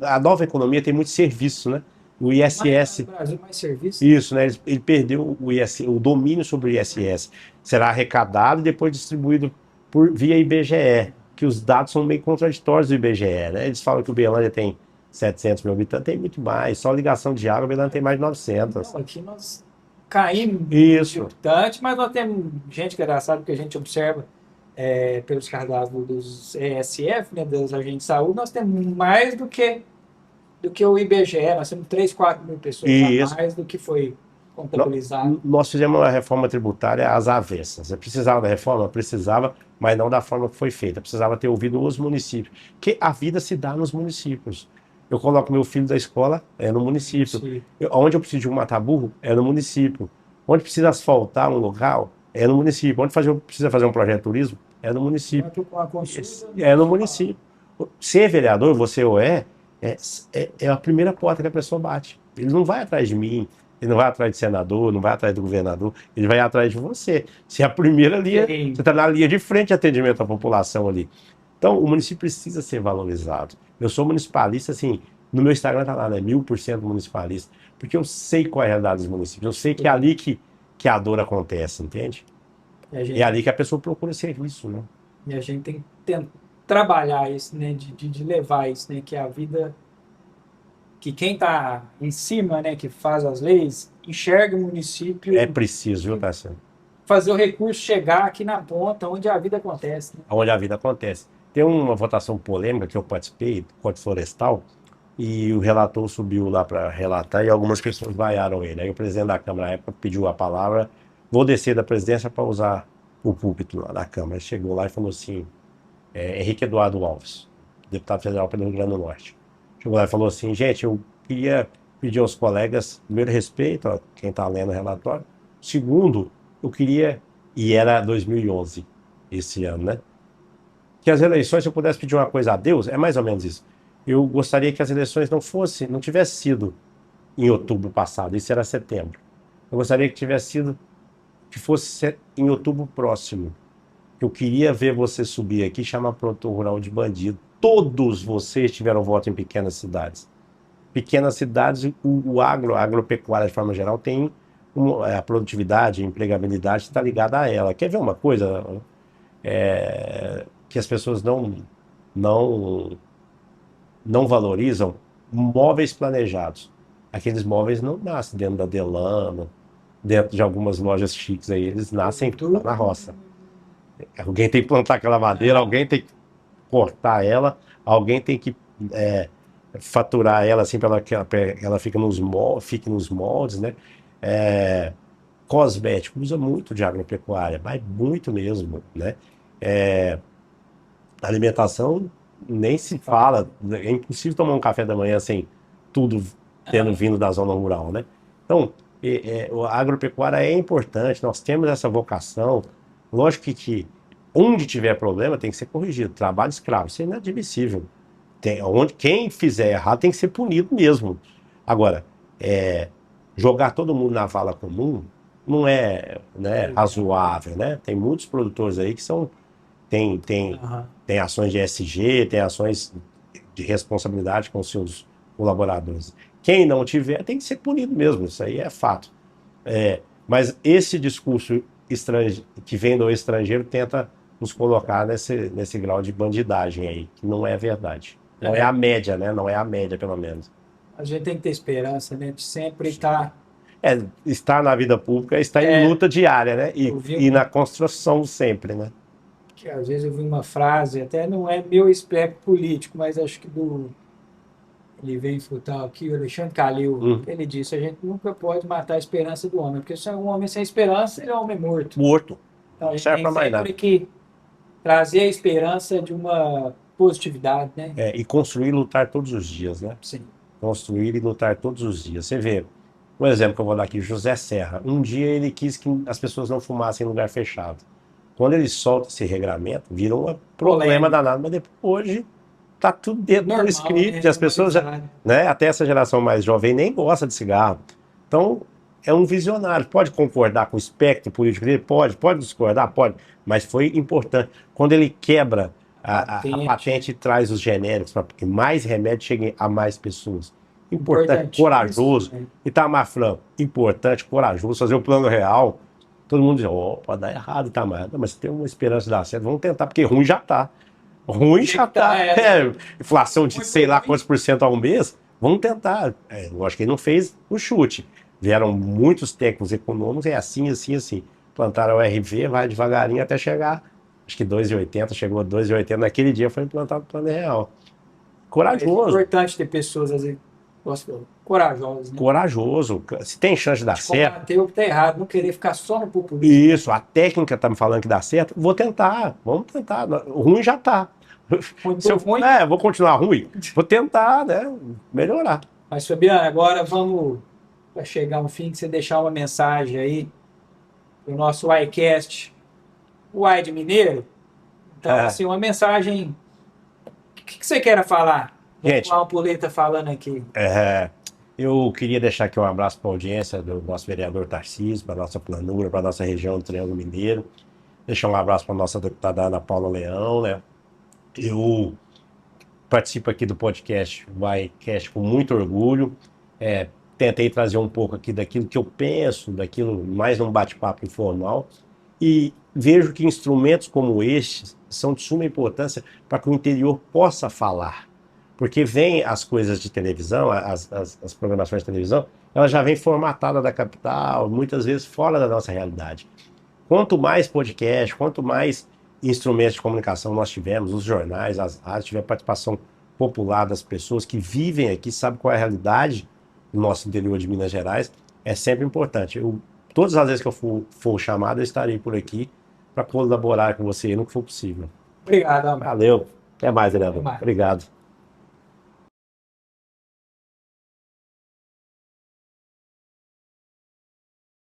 a nova economia tem muito serviço, né? O No ISS, Brasil, mais serviço, né? isso, né? Ele perdeu o domínio sobre o ISS. Será arrecadado e depois distribuído via IBGE, que os dados são meio contraditórios do IBGE, né? Eles falam que o Uberlândia tem 700 mil habitantes, tem muito mais. Só ligação de água, o Uberlândia tem mais de 900. Não, aqui nós caímos de Isso, habitante, mas nós temos gente que sabe que a gente observa pelos cardápios dos ESF, né, das agentes de saúde, nós temos mais do que o IBGE, nós temos 3, 4 mil pessoas a isso. mais do que foi No- contabilizado. Nós fizemos uma reforma tributária às avessas. Eu precisava da reforma? Precisava, mas não da forma que foi feita. Precisava ter ouvido os municípios. Que a vida se dá nos municípios. Eu coloco meu filho da escola, é no município. Se Onde eu preciso de um mata-burro, é no município. Onde precisa asfaltar um local, é no município. Onde precisa fazer um projeto de turismo, é no município. com a consulta, É no município. Ser vereador, você ou é a primeira porta que a pessoa bate. Ele não vai atrás de mim, ele não vai atrás de senador, não vai atrás do governador, ele vai atrás de você. Você é a primeira linha, Sim. você está na linha de frente de atendimento à população ali. Então, o município precisa ser valorizado. Eu sou municipalista, assim, no meu Instagram está lá, né? 1000% municipalista. Porque eu sei qual é a realidade dos municípios. Eu sei que é ali que a dor acontece, entende? a É gente, ali que a pessoa procura serviço, né? e a gente tem que trabalhar isso, né, de levar isso, né, que a vida, que quem está em cima, né, que faz as leis, enxerga o É município, preciso, viu, Tarsila? fazer o recurso chegar aqui na ponta, onde a vida acontece, né? Onde a vida acontece. Tem uma votação polêmica que eu participei, do Código Florestal, e o relator subiu lá para relatar e algumas pessoas vaiaram ele. Aí o presidente da Câmara, na época, pediu a palavra, vou descer da presidência para usar o púlpito lá da Câmara. Ele chegou lá e falou assim, Henrique Eduardo Alves, deputado federal pelo Rio Grande do Norte. Chegou lá e falou assim, gente, eu queria pedir aos colegas, primeiro respeito a quem está lendo o relatório, segundo, eu queria, e era 2011, esse ano, né? Que as eleições, se eu pudesse pedir uma coisa a Deus, é mais ou menos isso. Eu gostaria que as eleições não tivesse sido em outubro passado, isso era setembro. Eu gostaria que fosse em outubro próximo. Eu queria ver você subir aqui e chamar produtor rural de bandido. Todos vocês tiveram voto em pequenas cidades. Pequenas cidades, a agropecuária de forma geral tem a produtividade, a empregabilidade está ligada a ela. Quer ver uma coisa? Que as pessoas não, não valorizam móveis planejados. Aqueles móveis não nascem dentro da Delano, dentro de algumas lojas chiques aí, eles nascem lá na roça. Alguém tem que plantar aquela madeira, alguém tem que cortar ela, alguém tem que faturar ela assim para ela fique nos moldes, né? Cosmético usa muito de agropecuária, mas muito mesmo, né? Alimentação nem se fala, é impossível tomar um café da manhã sem tudo tendo vindo da zona rural, né? Então, a agropecuária é importante, nós temos essa vocação, lógico que onde tiver problema tem que ser corrigido, trabalho escravo, isso é inadmissível. Quem fizer errado tem que ser punido mesmo. Agora, jogar todo mundo na vala comum não é, né, razoável, né? Tem muitos produtores aí que tem ações de ESG, tem ações de responsabilidade com seus colaboradores. Quem não tiver tem que ser punido mesmo, isso aí é fato. Mas esse discurso que vem do estrangeiro tenta nos colocar nesse grau de bandidagem aí, que não é verdade. Não é a média, né? Não é a média, pelo menos. A gente tem que ter esperança, né, de sempre estar... Estar na vida pública, estar em luta diária, né? E na construção sempre, né? Que às vezes eu vi uma frase, até não é meu espectro político, mas acho que ele vem frutal aqui, o Alexandre Calil, ele disse, a gente nunca pode matar a esperança do homem, porque se é um homem sem esperança, ele é um homem morto. Morto. Então a gente Serve tem para mais nada. sempre que trazer a esperança de uma positividade, né? E construir e lutar todos os dias, né? Sim. Construir e lutar todos os dias. Você vê, um exemplo que eu vou dar aqui, José Serra. Um dia ele quis que as pessoas não fumassem em lugar fechado. Quando ele solta esse regramento, vira um problema danado, mas depois, hoje tá tudo dentro do Normal, script, né? as pessoas já, Normalizado. né, até essa geração mais jovem nem gosta de cigarro. Então, é um visionário. Pode concordar com o espectro político dele? Pode discordar? Pode. Mas foi importante. Quando ele quebra a patente e traz os genéricos para que mais remédios cheguem a mais pessoas. Importante, corajoso. Né? Itamar Franco, importante, corajoso, fazer o plano real. Todo mundo diz, pode dar errado, Itamar. Não, mas tem uma esperança de dar certo. Vamos tentar, porque ruim já tá. Ruim já tá. Inflação de sei lá quantos % ao mês. Vamos tentar. Eu acho que ele não fez o chute. Vieram muitos técnicos econômicos, é assim, assim, assim. Plantaram o RV, vai devagarinho até chegar, acho que 2,80, chegou a 2,80. Naquele dia foi implantado o plano real. Corajoso. É importante ter pessoas, às vezes, corajosas, né? Corajoso. Se tem chance de dar certo. Combater o que tá errado, não querer ficar só no populismo. Isso, a técnica tá me falando que dá certo, vou tentar, vamos tentar. O ruim já tá. Ruim. Vou continuar ruim, vou tentar, né, melhorar. Mas, Fabiano, agora vamos para chegar um fim, que você deixar uma mensagem aí pro nosso iCast, o I de Mineiro. Então, assim, uma mensagem. O que você quer falar? Gente, o Ampuleta falando aqui. Eu queria deixar aqui um abraço para a audiência do nosso vereador Tarcísio, para a nossa planura, para a nossa região do Triângulo Mineiro. Deixar um abraço para a nossa deputada Ana Paula Leão, né? Eu participo aqui do podcast, o iCast, com muito orgulho. Tentei trazer um pouco aqui daquilo que eu penso, daquilo mais num bate-papo informal. E vejo que instrumentos como estes são de suma importância para que o interior possa falar. Porque vem as coisas de televisão, as programações de televisão, ela já vem formatada da capital, muitas vezes fora da nossa realidade. Quanto mais podcast, quanto mais instrumentos de comunicação nós tivermos, os jornais, as rádios, tiver participação popular das pessoas que vivem aqui, sabem qual é a realidade do nosso interior de Minas Gerais, é sempre importante. Todas as vezes que eu for chamado, eu estarei por aqui para colaborar com você no que for possível. Obrigado, Amar. Valeu. Até mais, vereador. Até mais. Obrigado.